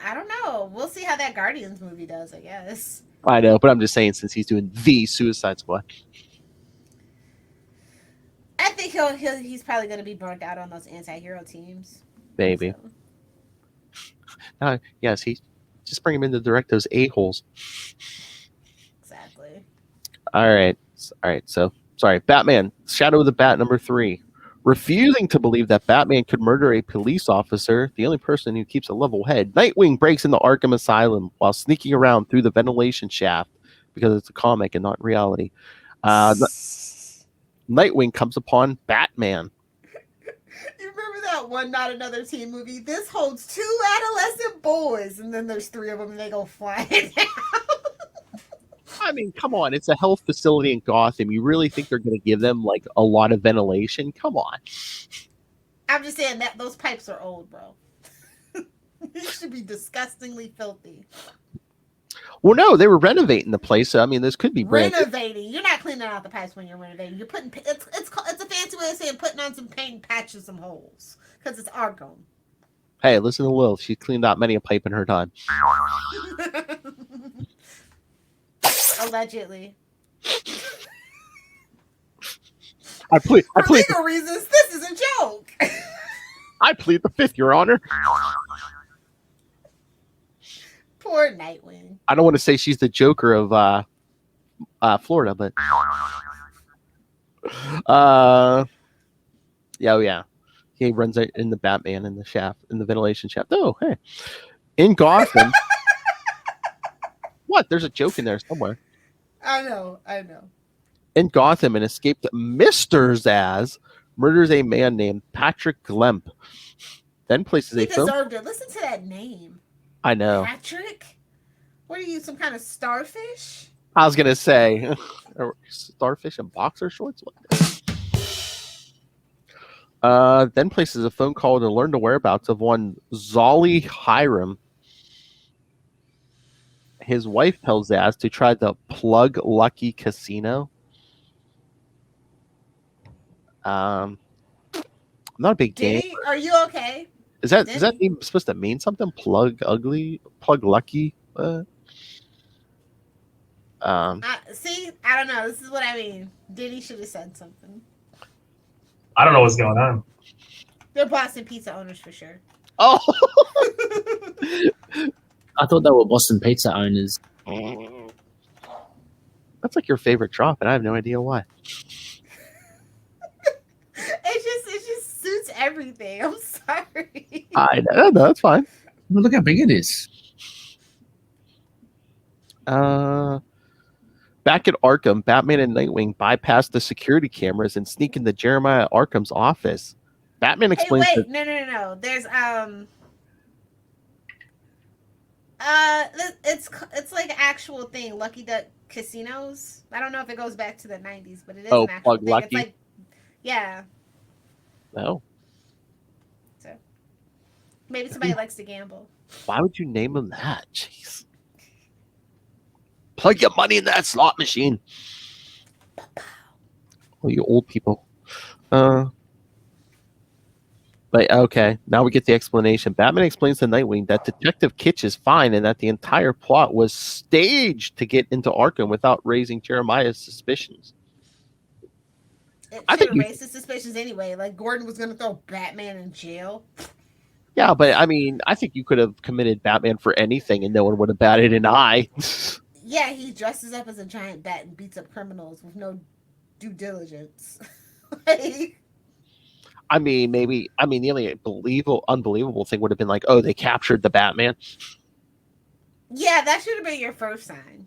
I don't know. We'll see how that Guardians movie does, I guess. I know, but I'm just saying since he's doing the Suicide Squad, I think he's probably going to be burnt out on those anti-hero teams. maybe. So, Yes, he just bring him in to direct those a-holes. exactly. All right. All right. So, sorry. Batman, Shadow of the Bat, number 3. Refusing to believe that Batman could murder a police officer, the only person who keeps a level head, Nightwing breaks into Arkham Asylum while sneaking around through the ventilation shaft because it's a comic and not reality. Nightwing comes upon Batman. You remember that one Not Another Teen movie? This holds 2 adolescent boys, and then there's 3 of them, and they go flying down. I mean, come on. It's a health facility in Gotham. You really think they're going to give them like a lot of ventilation? Come on. I'm just saying that those pipes are old, bro. It should be disgustingly filthy. Well, no, they were renovating the place. So, I mean, this could be brand new. Renovating. You're not cleaning out the pipes when you're renovating. You're putting it's a fancy way of saying putting on some paint and patching some holes because it's Arkham. Hey, listen to Lil. She cleaned out many a pipe in her time. Allegedly. For legal reasons, this is a joke. I plead the 5th, Your Honor. Poor Nightwing. I don't want to say she's the Joker of Florida, but yeah. He runs in the Batman in the shaft, in the ventilation shaft. Oh, hey. In Gotham. What? There's a joke in there somewhere. I know. In Gotham, an escaped Mr. Zaz murders a man named Patrick Glemp. Then places He a phone. deserved it. Listen to that name. I know. Patrick? What are you, some kind of starfish? I was going to say, starfish and boxer shorts? What? Then places a phone call to learn the whereabouts of one Zolly Hiram. His wife tells Zaz to try the Plug Lucky Casino. I'm not a big game. Diddy, are you okay? Is that even supposed to mean something? Plug Lucky? See, I don't know. This is what I mean. Diddy should have said something. I don't know what's going on. They're Boston Pizza owners for sure. Oh, I thought they were Boston Pizza owners. that's like your favorite drop, and I have no idea why. It just suits everything. I'm sorry. I know, no, that's fine. Look how big it is. Back at Arkham, Batman and Nightwing bypass the security cameras and sneak into Jeremiah Arkham's office. Batman Hey, explains wait, no. There's it's like an actual thing. Lucky Duck Casinos. I don't know if it goes back to the 90s, but it is an actual Plug thing. Lucky? It's like, yeah. No. So maybe somebody likes to gamble. Why would you name him that? Jeez. Plug your money in that slot machine. Oh, you old people. But okay, now we get the explanation. Batman explains to Nightwing that Detective Kitsch is fine and that the entire plot was staged to get into Arkham without raising Jeremiah's suspicions. It I should think have you- raised his suspicions anyway. Like Gordon was gonna throw Batman in jail. Yeah, but I mean, I think you could have committed Batman for anything and no one would have batted an eye. Yeah, he dresses up as a giant bat and beats up criminals with no due diligence. Like, I mean, maybe. I mean, the only unbelievable thing would have been like, oh, they captured the Batman. yeah, that should have been your first sign.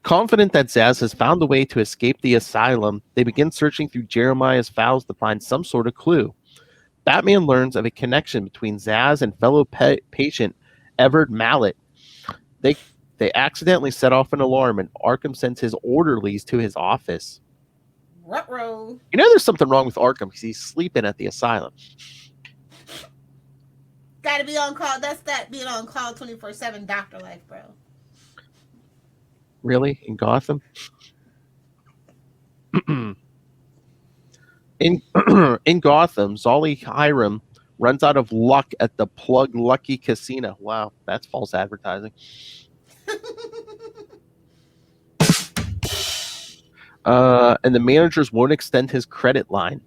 Confident that Zaz has found a way to escape the asylum, they begin searching through Jeremiah's files to find some sort of clue. Batman learns of a connection between Zaz and fellow patient Everett Mallet. They accidentally set off an alarm, and Arkham sends his orderlies to his office. Ruh-roh. You know, there's something wrong with Arkham because he's sleeping at the asylum. Gotta be on call. That's that being on call 24/7 doctor life, bro. Really? In Gotham? In in Gotham, Zolly Hiram runs out of luck at the Plug Lucky Casino. Wow, that's false advertising. And the managers won't extend his credit line.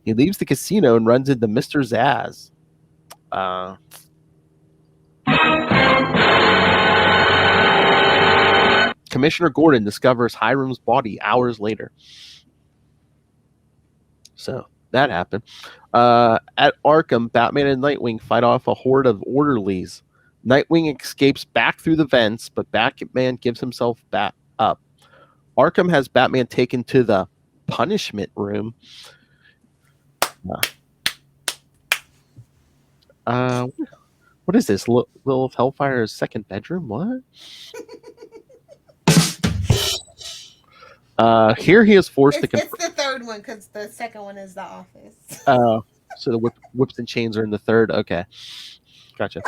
He leaves the casino and runs into Mr. Zaz. Commissioner Gordon discovers Hiram's body hours later. So that happened. At Arkham, Batman and Nightwing fight off a horde of orderlies. Nightwing escapes back through the vents, but Batman gives himself back up. Arkham has Batman taken to the punishment room. What is this? Little Hellfire's second bedroom? What? Here he is forced It's, to. it's the third one because the second one is The Office. So the whips and chains are in the third. Okay, gotcha.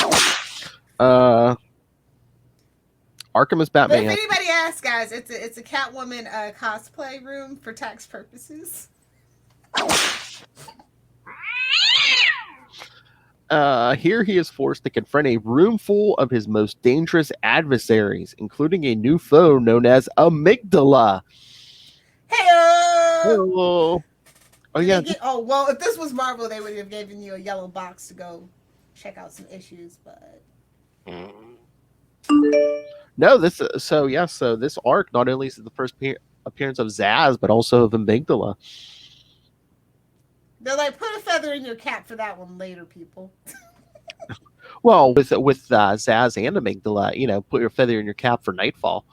Arkham is But Batman. if anybody asks, guys, it's a Catwoman cosplay room for tax purposes. Here he is forced to confront a room full of his most dangerous adversaries, including a new foe known as Amygdala. Hey! Oh, yeah. Well, if this was Marvel, they would have given you a yellow box to go check out some issues, but No, this so this arc not only is the first appearance of Zaz, but also of Amygdala. they're like, put a feather in your cap for that one later, people. Well, with Zaz and Amygdala, put your feather in your cap for Nightfall.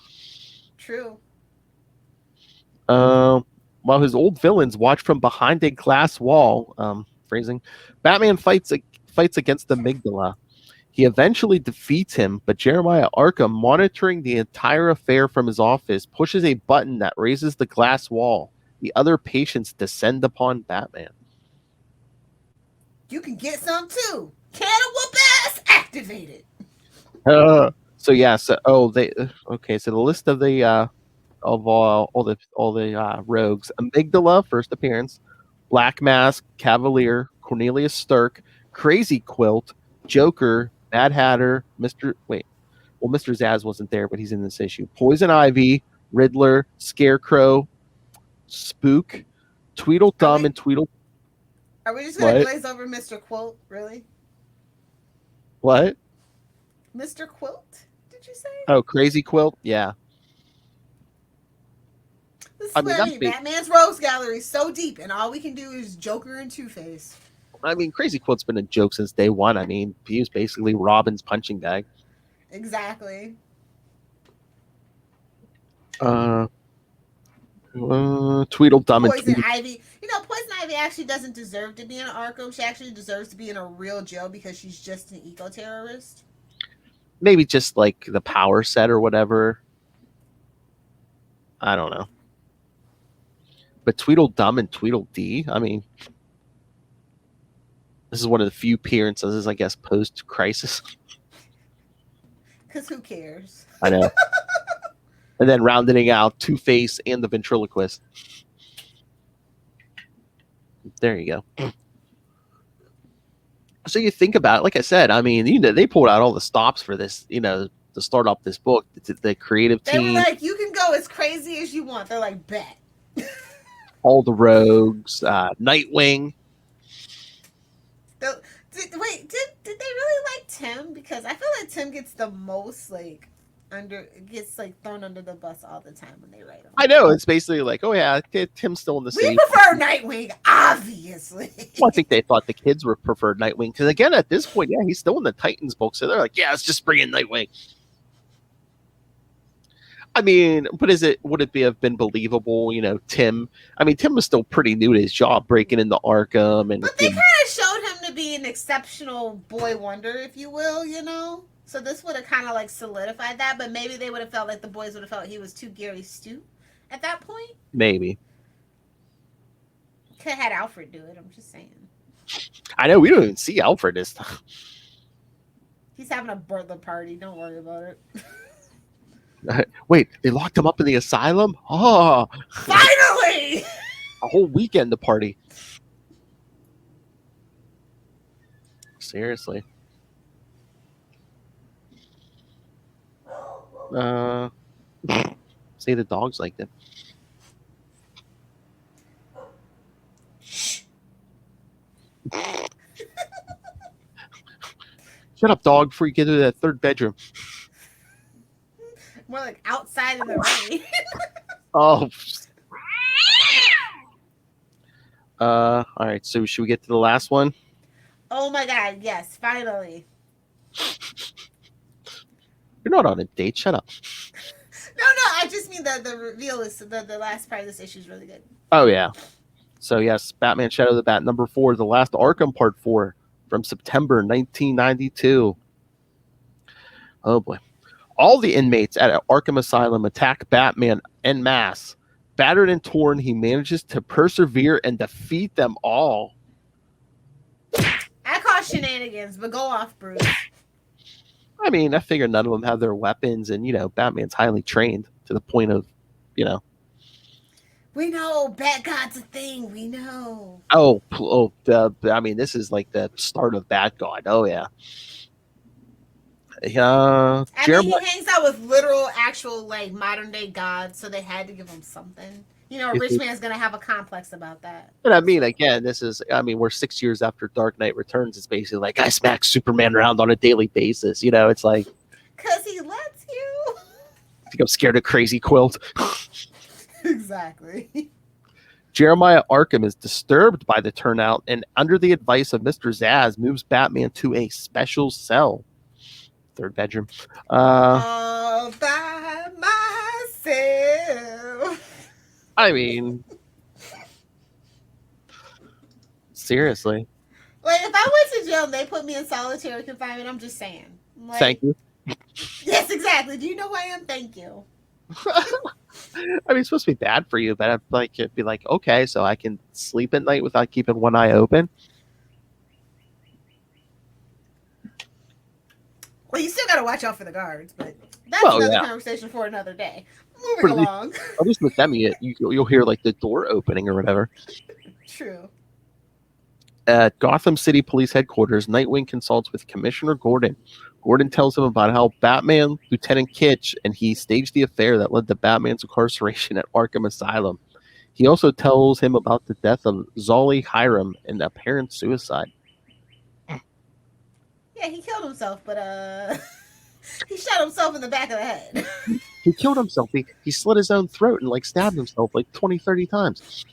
True. While his old villains watch from behind a glass wall, phrasing, Batman fights against Amygdala. He eventually defeats him, but Jeremiah Arkham, monitoring the entire affair from his office, pushes a button that raises the glass wall. The other patients descend upon Batman. You can get some too. Can of whoop ass activated. So the list of the all the rogues: Amygdala, first appearance; Black Mask, Cavalier, Cornelius Stirk, Crazy Quilt, Joker, Mad Hatter, Mr. Zaz wasn't there, but he's in this issue. Poison Ivy, Riddler, Scarecrow, Spook, Tweedledum, and Tweedle. Are we just gonna glaze over Mr. Quilt? Really? What? Mr. Quilt? Did you say? Oh, Crazy Quilt? Yeah. This is what I mean. Batman's rogues gallery is so deep, and all we can do is Joker and Two-Face. I mean, Crazy Quilt's been a joke since day one. I mean, he was basically Robin's punching bag. Exactly. Tweedledum and Poison Ivy. Poison Ivy actually doesn't deserve to be in Arkham. She actually deserves to be in a real jail because she's just an eco-terrorist. Maybe just like the power set or whatever. I don't know. But Tweedledum and Tweedledee, I mean, this is one of the few appearances, I guess, post-crisis. Because who cares? I know. And then rounding out Two-Face and the ventriloquist. There you go. So you think about it, like I said, I mean, they pulled out all the stops for this, to start off this book. The creative team. They were like, you can go as crazy as you want. They're like, bet. All the rogues, Nightwing. Did they really like Tim? Because I feel like Tim gets the most thrown under the bus all the time when they write him. I know, it's basically like, oh yeah, Tim's still in the city. We prefer Nightwing, obviously. Well, I think they thought the kids would prefer Nightwing because again, at this point, yeah, he's still in the Titans book, so they're like, yeah, let's just bring in Nightwing. I mean, would it have been believable, Tim? I mean, Tim was still pretty new to his job, breaking into Arkham, and but they kind of showed him to be an exceptional boy wonder, if you will, So this would have kind of solidified that, but maybe they would have felt like the boys would have felt he was too Gary Stu at that point. Maybe. Could have had Alfred do it. I'm just saying. I know we don't even see Alfred this time. He's having a birthday party. Don't worry about it. Wait, they locked him up in the asylum? Oh, finally! a whole weekend to party. Seriously. See, the dogs liked it. Shut up, dog, before you get into that third bedroom. More like outside in the rain. Oh. All right. So should we get to the last one? Oh my god, yes, finally. You're not on a date. Shut up. No, I just mean the reveal is the last part of this issue is really good. Oh yeah. So yes, Batman Shadow of the Bat number 4, The Last Arkham Part 4 from September 1992. Oh boy. All the inmates at Arkham Asylum attack Batman en masse. Battered and torn, he manages to persevere and defeat them all. I call shenanigans, but go off, Bruce. I mean, I figure none of them have their weapons, and, Batman's highly trained to the point of, We know Bat God's a thing. We know. this is like the start of Bat God. Oh, yeah. He hangs out with literal, actual, like, modern day gods, so they had to give him something. A rich man's gonna have a complex about that. But I mean, again, we're 6 years after Dark Knight Returns. It's basically like I smack Superman around on a daily basis. It's like, because he lets you. I think I'm scared of Crazy Quilt. Exactly. Jeremiah Arkham is disturbed by the turnout and, under the advice of Mr. Zsasz, moves Batman to a special cell. Third bedroom. All by myself. I mean, seriously. Like, if I went to jail and they put me in solitary confinement, I'm just saying. Like, Thank you. Yes, exactly. Do you know who I am? Thank you. I mean, it's supposed to be bad for you, but it'd be like, okay, so I can sleep at night without keeping one eye open. Well, you still got to watch out for the guards, but that's another conversation for another day. Moving along. At least with them, you'll hear like the door opening or whatever. True. At Gotham City Police Headquarters, Nightwing consults with Commissioner Gordon. Gordon tells him about how Batman, Lieutenant Kitsch, and he staged the affair that led to Batman's incarceration at Arkham Asylum. He also tells him about the death of Zolly Hiram and apparent suicide. Yeah, he killed himself, but he shot himself in the back of the head. He killed himself. He slit his own throat and stabbed himself 20, 30 times.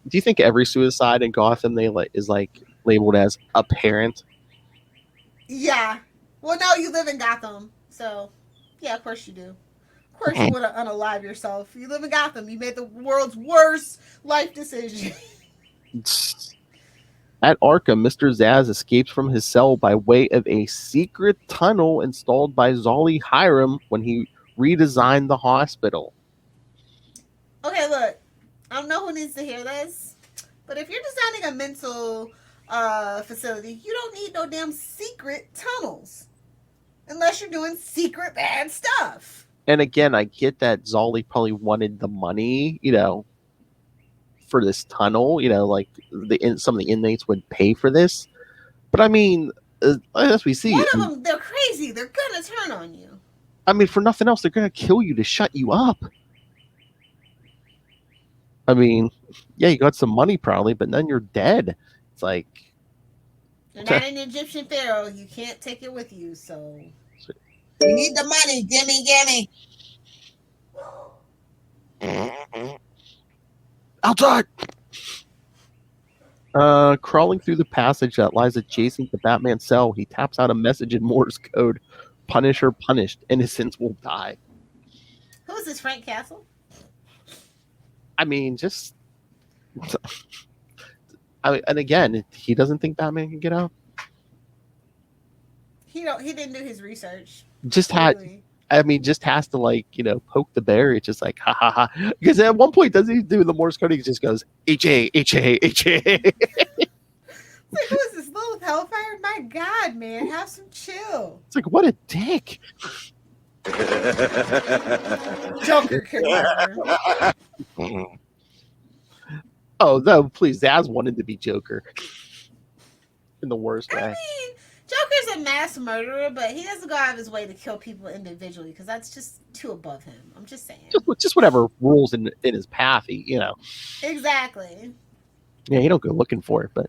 Do you think every suicide in Gotham is labeled as apparent? Yeah. Well, no, you live in Gotham, so yeah, of course you do. Of course you want to unalive yourself. You live in Gotham. You made the world's worst life decision. At Arkham, Mr. Zsasz escapes from his cell by way of a secret tunnel installed by Zolly Hiram when he redesigned the hospital. Okay, look. I don't know who needs to hear this, but if you're designing a mental facility, you don't need no damn secret tunnels unless you're doing secret bad stuff. And again, I get that Zolly probably wanted the money, for this tunnel, some of the inmates would pay for this. But I mean, as we see, one of them, they're crazy. They're gonna turn on you. I mean, for nothing else, they're gonna kill you to shut you up. I mean, yeah, you got some money probably, but then you're dead. It's like, you're not an Egyptian pharaoh. You can't take it with you. So you need the money. Gimme. Outside! Crawling through the passage that lies adjacent to Batman's cell, he taps out a message in Morse code. Punisher punished. Innocents will die. Who is this, Frank Castle? I mean, and again, he doesn't think Batman can get out. He didn't do his research. Just has to poke the bear. It's just like, ha ha ha. Because at one point, doesn't he do the Morse code? He just goes, H-A, H-A, H-A. Like, who is this, Lilith Hellfire? My God, man, have some chill. It's like, what a dick. Joker could never. Oh no, please, Zaz wanted to be Joker in the worst I way. mean, Joker's a mass murderer, but he doesn't go out of his way to kill people individually because that's just too above him. I'm just saying. Just whatever rules in his path, Exactly. Yeah, he don't go looking for it, but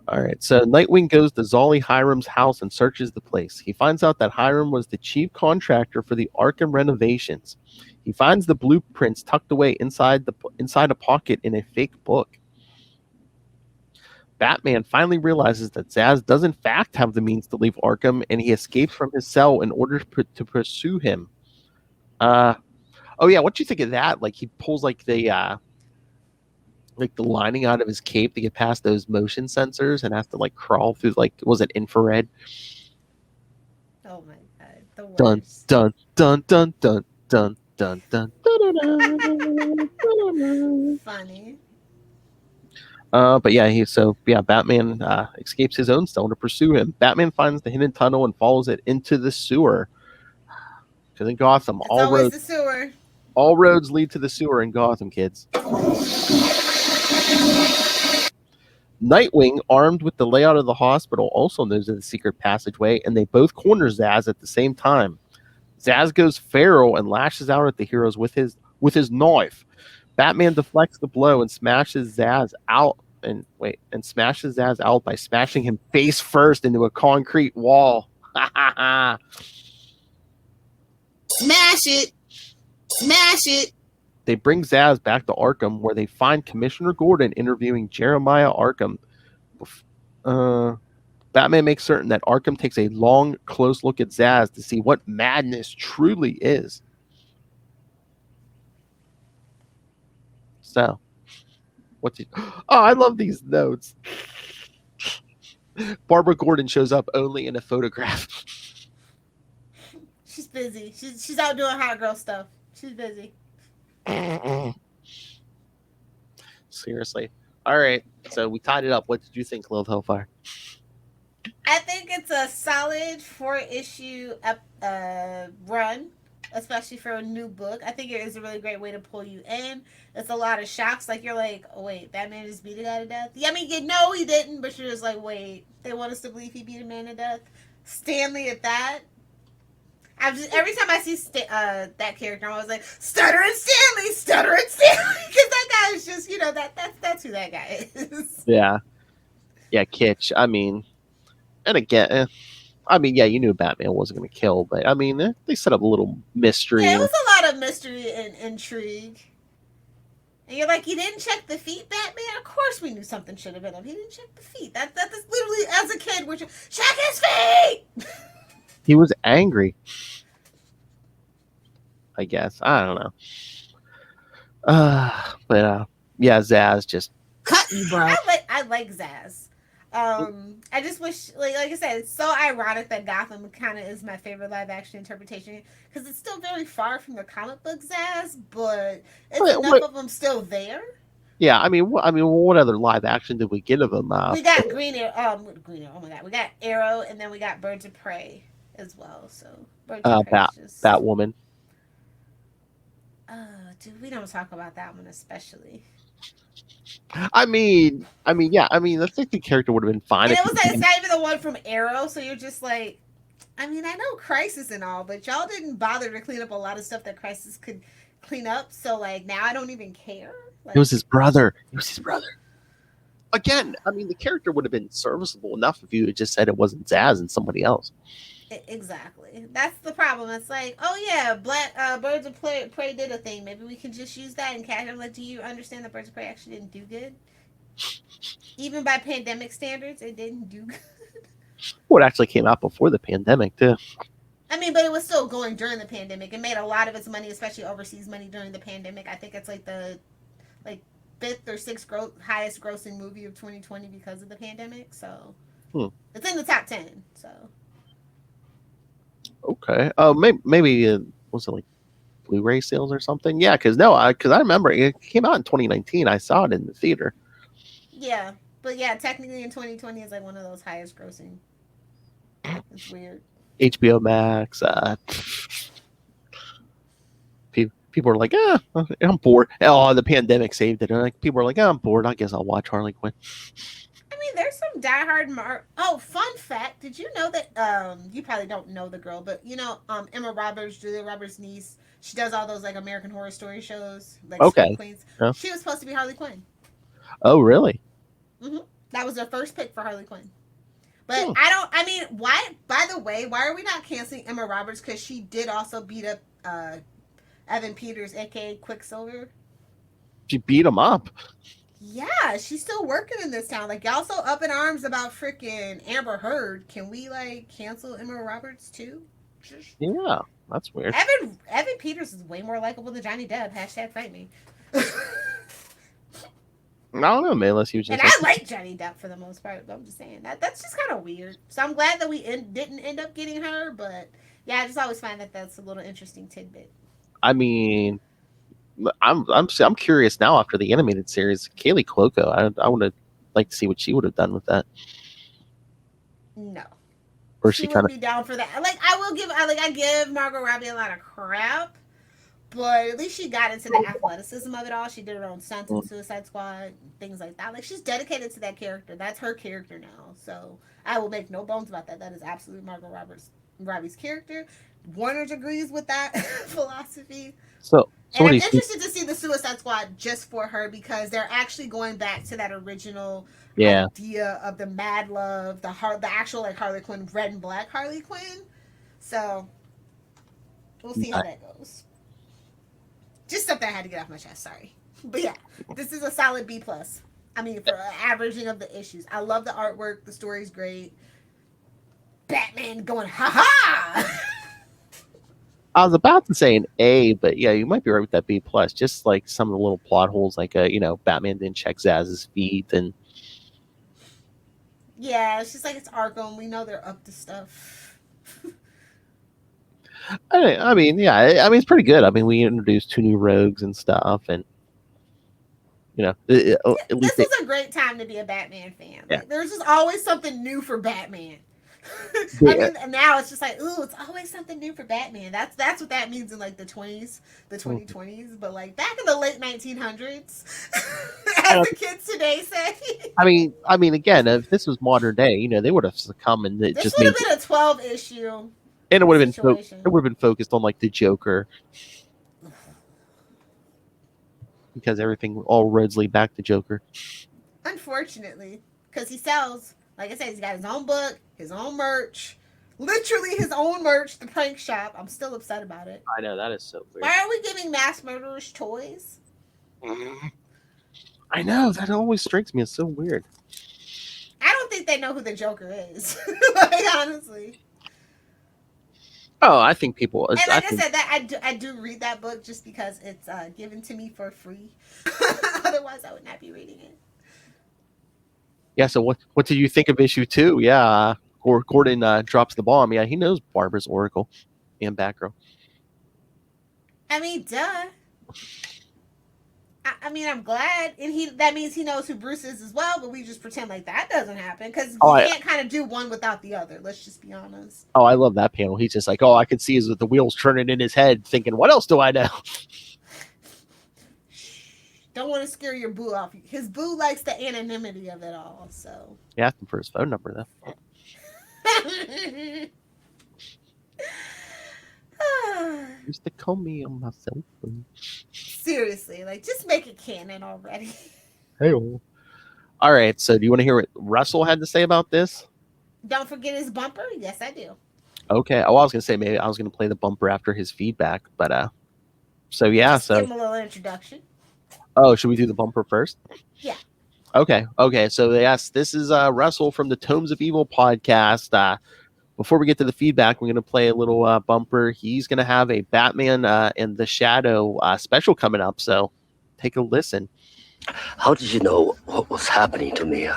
all right. So Nightwing goes to Zolly Hiram's house and searches the place. He finds out that Hiram was the chief contractor for the Arkham renovations. He finds the blueprints tucked away inside a pocket in a fake book. Batman finally realizes that Zaz does in fact have the means to leave Arkham, and he escapes from his cell in order to pursue him. Oh yeah, what do you think of that? Like he pulls like the lining out of his cape to get past those motion sensors and has to like crawl through was it infrared? Oh my god, the Dun worst. dun dun dun dun dun dun dun dun dun. Funny. But yeah, Batman escapes his own cell to pursue him. Batman finds the hidden tunnel and follows it into the sewer. Because in Gotham, It's always the sewer. all roads lead to the sewer in Gotham, kids. Nightwing, armed with the layout of the hospital, also knows of the secret passageway, and they both corner Zaz at the same time. Zaz goes feral and lashes out at the heroes with his knife. Batman deflects the blow and smashes Zaz out by smashing him face first into a concrete wall. Smash it. Smash it. They bring Zaz back to Arkham, where they find Commissioner Gordon interviewing Jeremiah Arkham. Batman makes certain that Arkham takes a long, close look at Zaz to see what madness truly is. So, I love these notes. Barbara Gordon shows up only in a photograph. She's busy. She's out doing hot girl stuff. She's busy. Seriously. All right. So we tied it up. What did you think, Lil Hellfire? I think it's a solid 4-issue run, especially for a new book. I think it is a really great way to pull you in. It's a lot of shocks. Like, you're like, oh, wait, Batman just beat a guy to death? I mean, you know he didn't, but you're just like, wait, they want us to believe he beat a man to death? Stanley at that? Every time I see that character, I'm always like, Stuttering Stanley, Stuttering Stanley, because that guy is just, that's who that guy is. Yeah, Kitsch. I mean, and again, you knew Batman wasn't going to kill, but I mean, they set up a little mystery. Yeah, it was a lot of mystery and intrigue. And you're like, you didn't check the feet, Batman? Of course we knew something should have been up. He didn't check the feet. That's literally, as a kid, we're just, check his feet! He was angry. I guess. I don't know. Yeah, Zaz just Cut you, bro. I like Zaz. I just wish, like I said, it's so ironic that Gotham kind of is my favorite live action interpretation because it's still very far from the comic book Zaz, but enough of them still there. Yeah, I mean, what other live action did we get of him? We got Green Arrow. Oh my god, we got Arrow, and then we got Birds of Prey as well. So Birds of Prey is just Batwoman. Dude, we don't talk about that one especially. I mean, yeah. I mean, I think the character would have been fine. And it's not even the one from Arrow, so you're just like, I mean, I know Crisis and all, but y'all didn't bother to clean up a lot of stuff that Crisis could clean up. So like now I don't even care. Like, it was his brother. Again, I mean, the character would have been serviceable enough if you had just said it wasn't Zaz and somebody else. Exactly. That's the problem. It's like, oh yeah, Birds of Prey did a thing. Maybe we can just use that and catch them. Like, do you understand that Birds of Prey actually didn't do good? Even by pandemic standards, it didn't do good. Well, it actually came out before the pandemic, too. I mean, but it was still going during the pandemic. It made a lot of its money, especially overseas money during the pandemic. I think it's like the fifth or sixth highest grossing movie of 2020 because of the pandemic. So it's in the top 10. So. Okay. Oh, maybe was it like Blu-ray sales or something? Yeah, because I remember it came out in 2019. I saw it in the theater. Yeah, but yeah, technically in 2020 is like one of those highest grossing. It's weird. HBO Max. People are like, I'm bored. Oh, the pandemic saved it. And like, people are like, I'm bored. I guess I'll watch Harley Quinn. I mean, there's some diehard Oh, fun fact! Did you know that? You probably don't know the girl, but you know, Emma Roberts, Julia Roberts' niece. She does all those like American Horror Story shows, like Scream Okay. Queens. Yeah. She was supposed to be Harley Quinn. Oh, really? That was their first pick for Harley Quinn. But I mean, why? By the way, why are we not canceling Emma Roberts? Because she did also beat up Evan Peters, aka Quicksilver. She beat him up. Yeah, she's still working in this town. Like, y'all so up in arms about freaking Amber Heard. Can we like cancel Emma Roberts too? Yeah, that's weird. Evan Peters is way more likable than Johnny Depp. Hashtag fight me. I don't know, man. Unless he was just. And I like Johnny Depp for the most part. But I'm just saying that's just kind of weird. So I'm glad that we didn't end up getting her. But yeah, I just always find that that's a little interesting tidbit. I mean, I'm curious now after the animated series. Kaylee Cuoco, I would have liked to see what she would have done with that. No. Or she kind of be down for that. Like I give Margot Robbie a lot of crap, but at least she got into the athleticism of it all. She did her own stunts in Suicide Squad, things like that. Like she's dedicated to that character. That's her character now. So I will make no bones about that. That is absolutely Margot Robbie's character. Warner agrees with that philosophy. So and I'm interested to see the Suicide Squad just for her because they're actually going back to that original idea of the mad love, the actual like Harley Quinn, red and black Harley Quinn. So we'll see how that goes. Just something I had to get off my chest. Sorry, but yeah, this is a solid B+. I mean, for averaging of the issues, I love the artwork. The story's great. Batman going ha ha. I was about to say an A, but yeah, you might be right with that B+. Just like some of the little plot holes, like Batman didn't check Zaz's feet, and yeah, it's just like it's Arkham. We know they're up to stuff. I mean, it's pretty good. I mean, we introduced 2 new rogues and stuff, and this was a great time to be a Batman fan. Yeah. Like, there's just always something new for Batman. I mean, and now it's just like, ooh, it's always something new for Batman. That's what that means in like the 20s, the 2020s. But like back in the late 1900s, as the kids today say. I mean, again, if this was modern day, they would have succumbed and this just would have been a 12 issue. And it would have been focused on like the Joker, because all roads lead back to Joker. Unfortunately, because he sells. Like I said, he's got his own book, his own merch, literally his own merch, the prank shop. I'm still upset about it. I know, that is so weird. Why are we giving mass murderers toys? I know, that always strikes me as so weird. I don't think they know who the Joker is. Like, honestly. Oh, I think people. And like I said, that I do read that book just because it's given to me for free. Otherwise, I would not be reading it. Yeah, so what did you think of issue 2? Yeah, Gordon drops the bomb. Yeah, he knows Barbara's Oracle and Batgirl. I mean, duh. I mean, I'm glad, and that means he knows who Bruce is as well. But we just pretend like that doesn't happen because you can't kind of do one without the other. Let's just be honest. Oh, I love that panel. He's just like, I could see the wheels turning in his head, thinking, "What else do I know?" Don't want to scare your boo off. His boo likes the anonymity of it all, so. You asked him for his phone number, though. Used to call me on my cell phone. Seriously, like, just make it canon already. Hey. All right, so do you want to hear what Russell had to say about this? Don't forget his bumper. Yes, I do. Okay. Oh, I was going to say maybe I was going to play the bumper after his feedback, but so yeah. Just give him a little introduction. Oh, should we do the bumper first? Yeah. Okay. So yes, this is Russell from the Tomes of Evil podcast. Before we get to the feedback, we're going to play a little bumper. He's going to have a Batman and the Shadow special coming up, so take a listen. How did you know what was happening to me?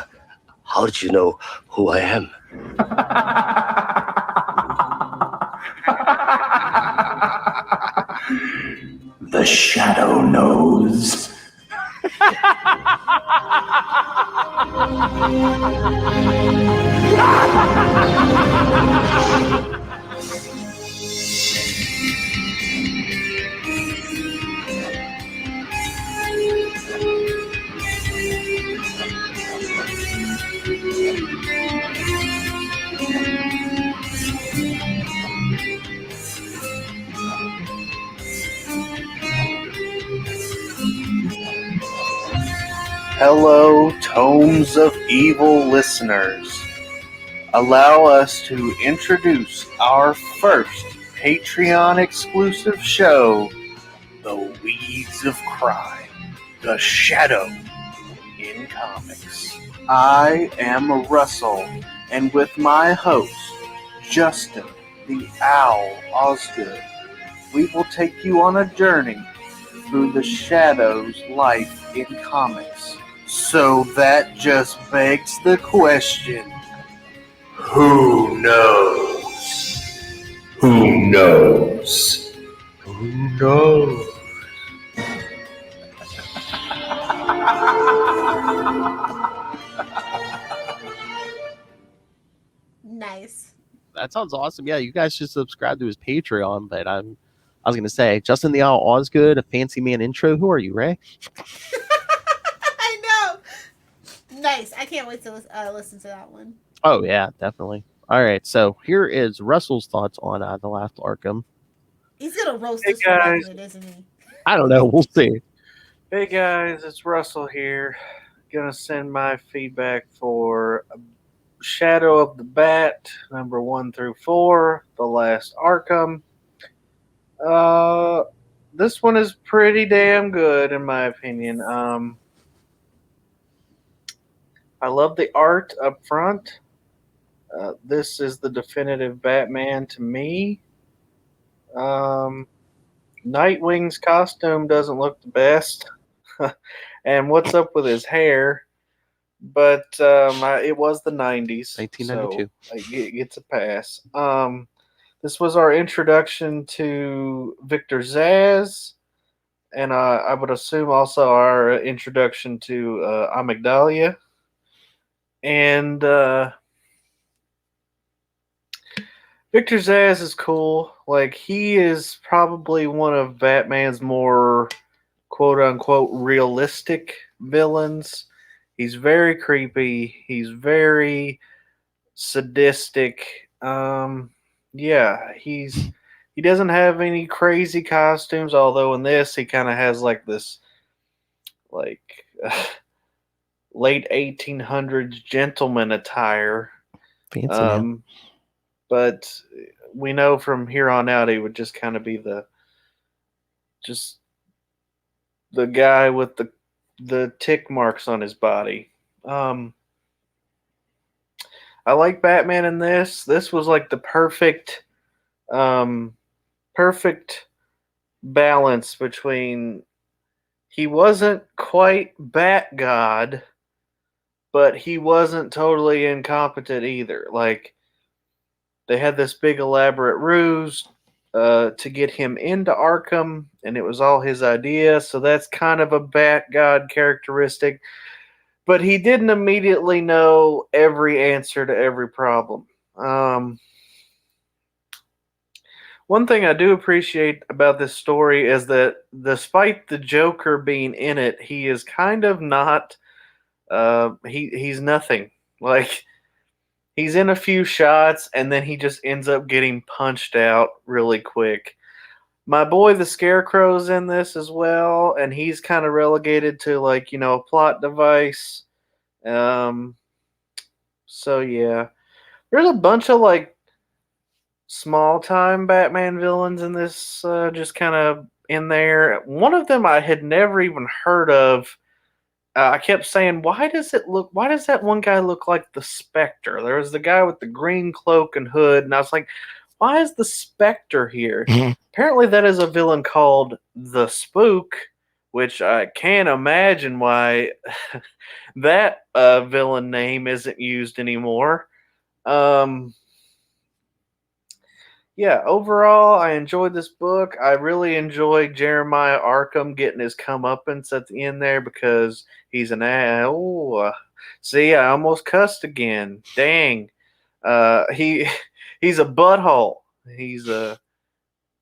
How did you know who I am? The Shadow knows. Hello, Tomes of Evil listeners. Allow us to introduce our first Patreon exclusive show, The Weeds of Crime, The Shadow in Comics. I am Russell, and with my host, Justin, the Owl Osgood, we will take you on a journey through the Shadow's life in comics. So that just begs the question, who knows? Who knows? Who knows? Nice. That sounds awesome. Yeah, you guys should subscribe to his Patreon. But I was gonna say, Justin the Owl Osgood, a fancy man intro. Who are you, Ray? I know. Nice. I can't wait to listen to that one. Oh yeah, definitely. All right, so here is Russell's thoughts on the last Arkham. He's gonna roast Hey, this one out guys. of it, isn't he? I don't know. We'll see. Hey guys, it's Russell here. Gonna send my feedback for Shadow of the Bat, number 1 through 4, The Last Arkham. This one is pretty damn good in my opinion. I love the art up front. This is the definitive Batman to me. Nightwing's costume doesn't look the best. And what's up with his hair? But it was the 90s, 1992. so it gets a pass. This was our introduction to Victor Zsasz, and I would assume also our introduction to Amygdalia. And Victor Zsasz is cool. Like, he is probably one of Batman's more quote-unquote realistic villains. He's very creepy. He's very sadistic. Yeah, he doesn't have any crazy costumes, although in this he kind of has like this like late 1800s gentleman attire. Fancy man. But we know from here on out he would just kind of be the guy with the tick marks on his body. I like Batman in this. This was like the perfect perfect balance between, he wasn't quite Bat God, but he wasn't totally incompetent either. Like, they had this big elaborate ruse to get him into Arkham, and it was all his idea. So that's kind of a Bat God characteristic. But he didn't immediately know every answer to every problem. One thing I do appreciate about this story is that despite the Joker being in it, he is kind of not. He's nothing. Like, he's in a few shots and then he just ends up getting punched out really quick. My boy the Scarecrow's in this as well, and he's kind of relegated to, like, a plot device. So yeah, there's a bunch of like small time Batman villains in this, just kind of in there. One of them I had never even heard of. I kept saying, why does that one guy look like the Spectre? There was the guy with the green cloak and hood, and I was like, why is the Spectre here? Apparently that is a villain called the Spook, which I can't imagine why that villain name isn't used anymore. Yeah, overall, I enjoyed this book. I really enjoyed Jeremiah Arkham getting his comeuppance at the end there, because he's an see, I almost cussed again. Dang. He's a butthole. He's a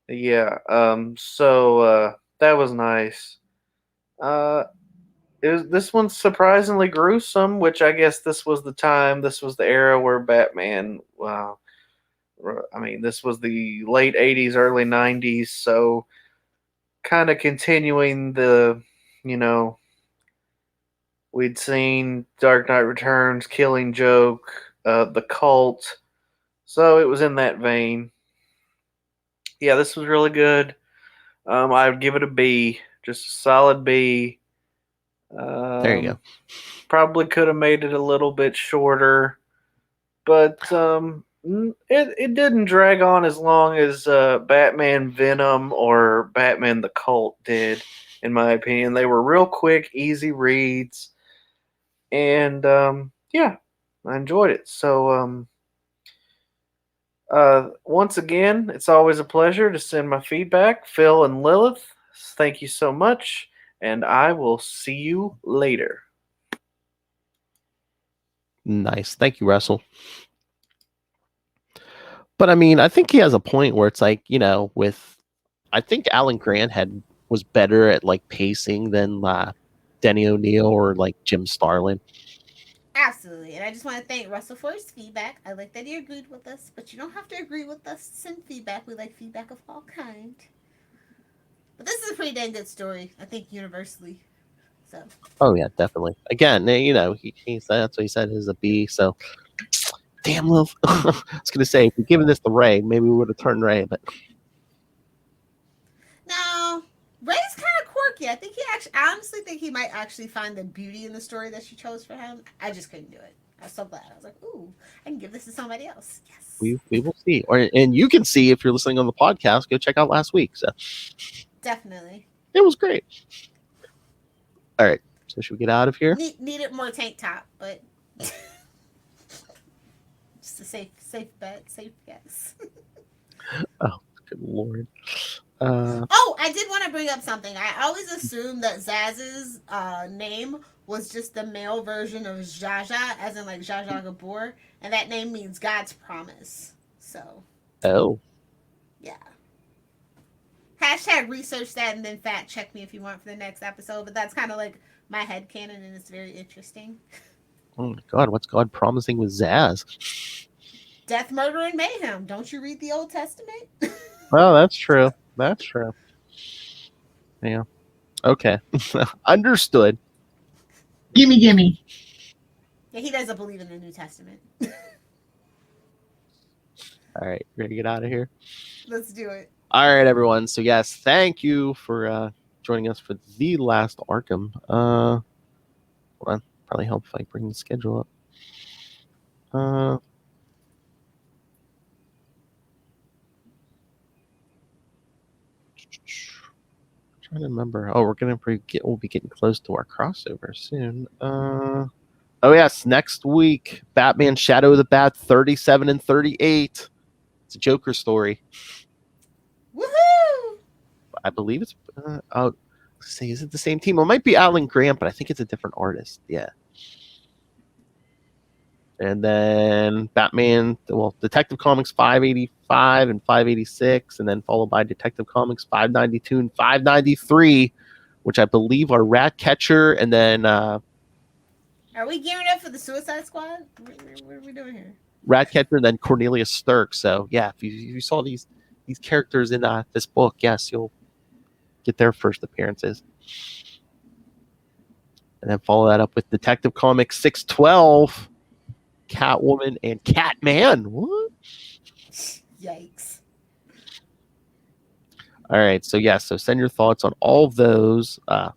yeah. So that was nice. This one's surprisingly gruesome, which I guess this was the era where Batman. Wow. I mean, this was the late 80s, early 90s, so kind of continuing the, We'd seen Dark Knight Returns, Killing Joke, The Cult, so it was in that vein. Yeah, this was really good. I would give it a B, just a solid B. There you go. Probably could have made it a little bit shorter, but it didn't drag on as long as Batman Venom or Batman the Cult did, in my opinion. They were real quick, easy reads, and yeah, I enjoyed it. So once again, it's always a pleasure to send my feedback. Phil and Lilith, thank you so much, and I will see you later. Nice. Thank you, Russell. But I mean, I think he has a point where it's like, I think Alan Grant was better at like pacing than Denny O'Neil or like Jim Starlin. Absolutely. And I just want to thank Russell for his feedback. I like that he agreed with us, but you don't have to agree with us to send feedback. We like feedback of all kind. But this is a pretty dang good story, I think, universally. So. Oh yeah, definitely. Again, he said that's what he said is a B. So, damn, Lil. I was gonna say if we'd given this to Ray, maybe we would have turned Ray, but No, Ray's kind of quirky. I honestly think he might actually find the beauty in the story that she chose for him. I just couldn't do it. I was so glad. I was like, ooh, I can give this to somebody else. Yes. we will see. And you can see if you're listening on the podcast. Go check out last week. So definitely, it was great. All right, so should we get out of here? Needed more tank top, but just a safe bet, safe guess. Oh, good lord. I did want to bring up something. I always assumed that Zaz's name was just the male version of Jaja, as in like Zsa Zsa Gabor, and that name means God's promise. So. Oh. Yeah. Hashtag research that and then fact check me if you want for the next episode. But that's kind of like my headcanon and it's very interesting. Oh my god, what's God promising with Zaz? Death, murder, and mayhem. Don't you read the Old Testament? Well, that's true. That's true. Yeah. Okay. Understood. Gimme. Yeah, he doesn't believe in the New Testament. All right, ready to get out of here? Let's do it. All right, everyone. So yes, thank you for joining us for the last Arkham. Hold on, probably help if I bring the schedule up. Trying to remember. Oh, we'll be getting close to our crossover soon. Oh yes, next week, Batman: Shadow of the Bat, 37 and 38. It's a Joker story. Woohoo! I believe it's. Let's see, is it the same team? Well, it might be Alan Grant, but I think it's a different artist. Yeah. And then Batman, Detective Comics 585 and 586, and then followed by Detective Comics 592 and 593, which I believe are Ratcatcher, and then are we gearing up for the Suicide Squad? What are we doing here? Ratcatcher, and then Cornelius Stirk. So yeah, if you saw these characters in this book, yes, you'll get their first appearances. And then follow that up with Detective Comics 612. Catwoman and Catman. What? Yikes. All right. So so send your thoughts on all of those. You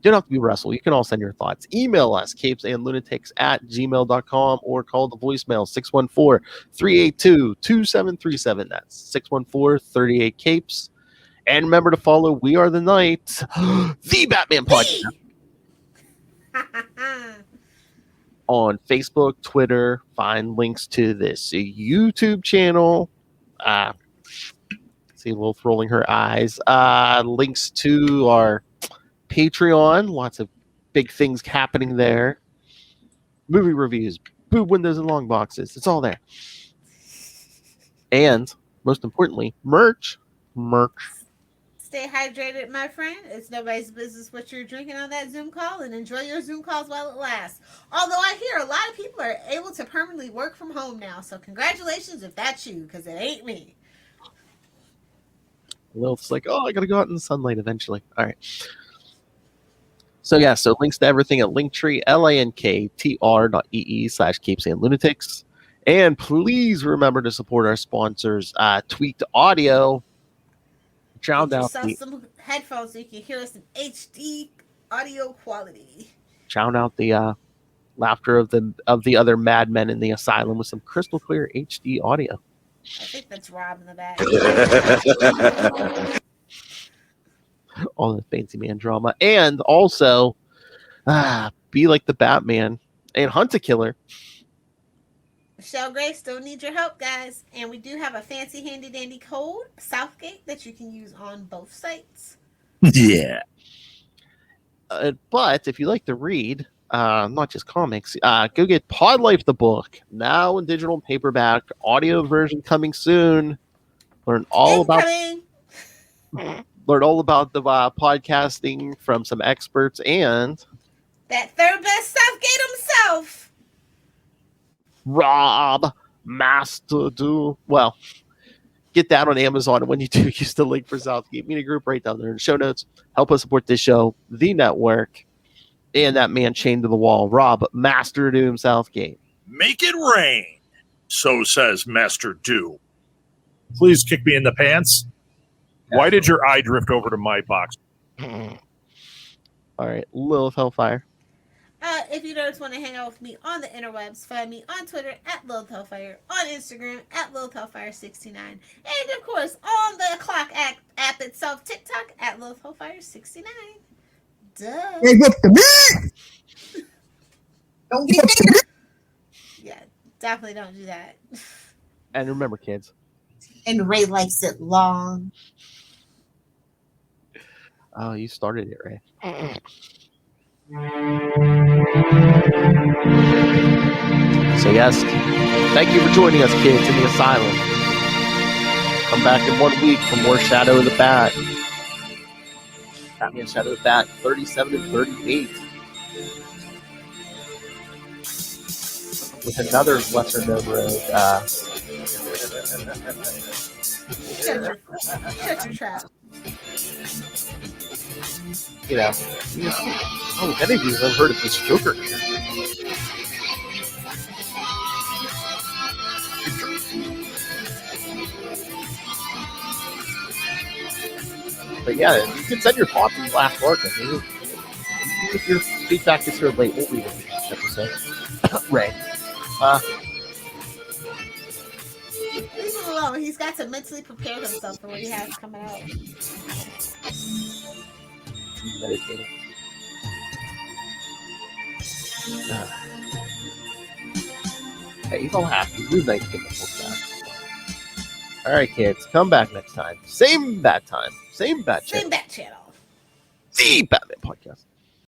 don't have to be Russell. You can all send your thoughts. Email us, capesandlunatics@gmail.com, or call the voicemail 614-382-2737. That's 614-38-CAPES. And remember to follow We Are the Night, the Batman podcast. On Facebook, Twitter. Find links to this YouTube channel. See Wolf rolling her eyes. Links to our Patreon. Lots of big things happening there. Movie reviews, boob windows and long boxes. It's all there. And most importantly, merch. Stay hydrated, my friend. It's nobody's business what you're drinking on that Zoom call, and enjoy your Zoom calls while it lasts. Although I hear a lot of people are able to permanently work from home now, so congratulations if that's you, because it ain't me. Lilith's like, oh, I gotta go out in the sunlight eventually. All right. So links to everything at Linktree, linktr.ee/capesandlunatics. And please remember to support our sponsors, Tweaked Audio. Get yourself some headphones so you can hear us in HD audio quality. Drown out the laughter of the other madmen in the asylum with some crystal clear HD audio. I think that's Rob in the back. All the fancy man drama. And also, be like the Batman and hunt a killer. Michelle Gray still needs your help, guys. And we do have a fancy handy dandy code, Southgate, that you can use on both sites. Yeah. But if you like to read, not just comics, go get Pod Life the book, now in digital paperback, audio version coming soon. Learn all about the podcasting from some experts and that third best Southgate himself, Rob Master Do. Well, get that on Amazon, and when you do, use the link for Southgate Media Group right down there in the show notes. Help us support this show, the network, and that man chained to the wall, Rob Master Doom Southgate. Make it rain, so says Master Doom. Please kick me in the pants. Why did your eye drift over to my box? All right, Lilith Hellfire. If you just want to hang out with me on the interwebs, find me on Twitter at Lilith Hellfire, on Instagram at Lilith Hellfire69, and of course on the clock app itself, TikTok at Lilith Hellfire69. Duh. Hey, whip the meat! Don't get it. Yeah, definitely don't do that. And remember, kids. And Ray likes it long. Oh, you started it, Ray. So yes, thank you for joining us, kids, in the asylum. Come back in 1 week for more Shadow of the Bat. Batman Shadow of the Bat 37 and 38. With another lesser known road. Shut your trap. You know, oh, if any of you have heard of this Joker here. But yeah, you can send your thoughts in last work. I mean, if your feedback is here late, we'll read it next episode. Ray. Leave him alone. He's got to mentally prepare himself for what he has coming out. Meditating. Hey, he's all happy. He's nice to get the full back. All right, kids, come back next time. Same bat time. Same bat channel. Same bat channel. The Batman Podcast.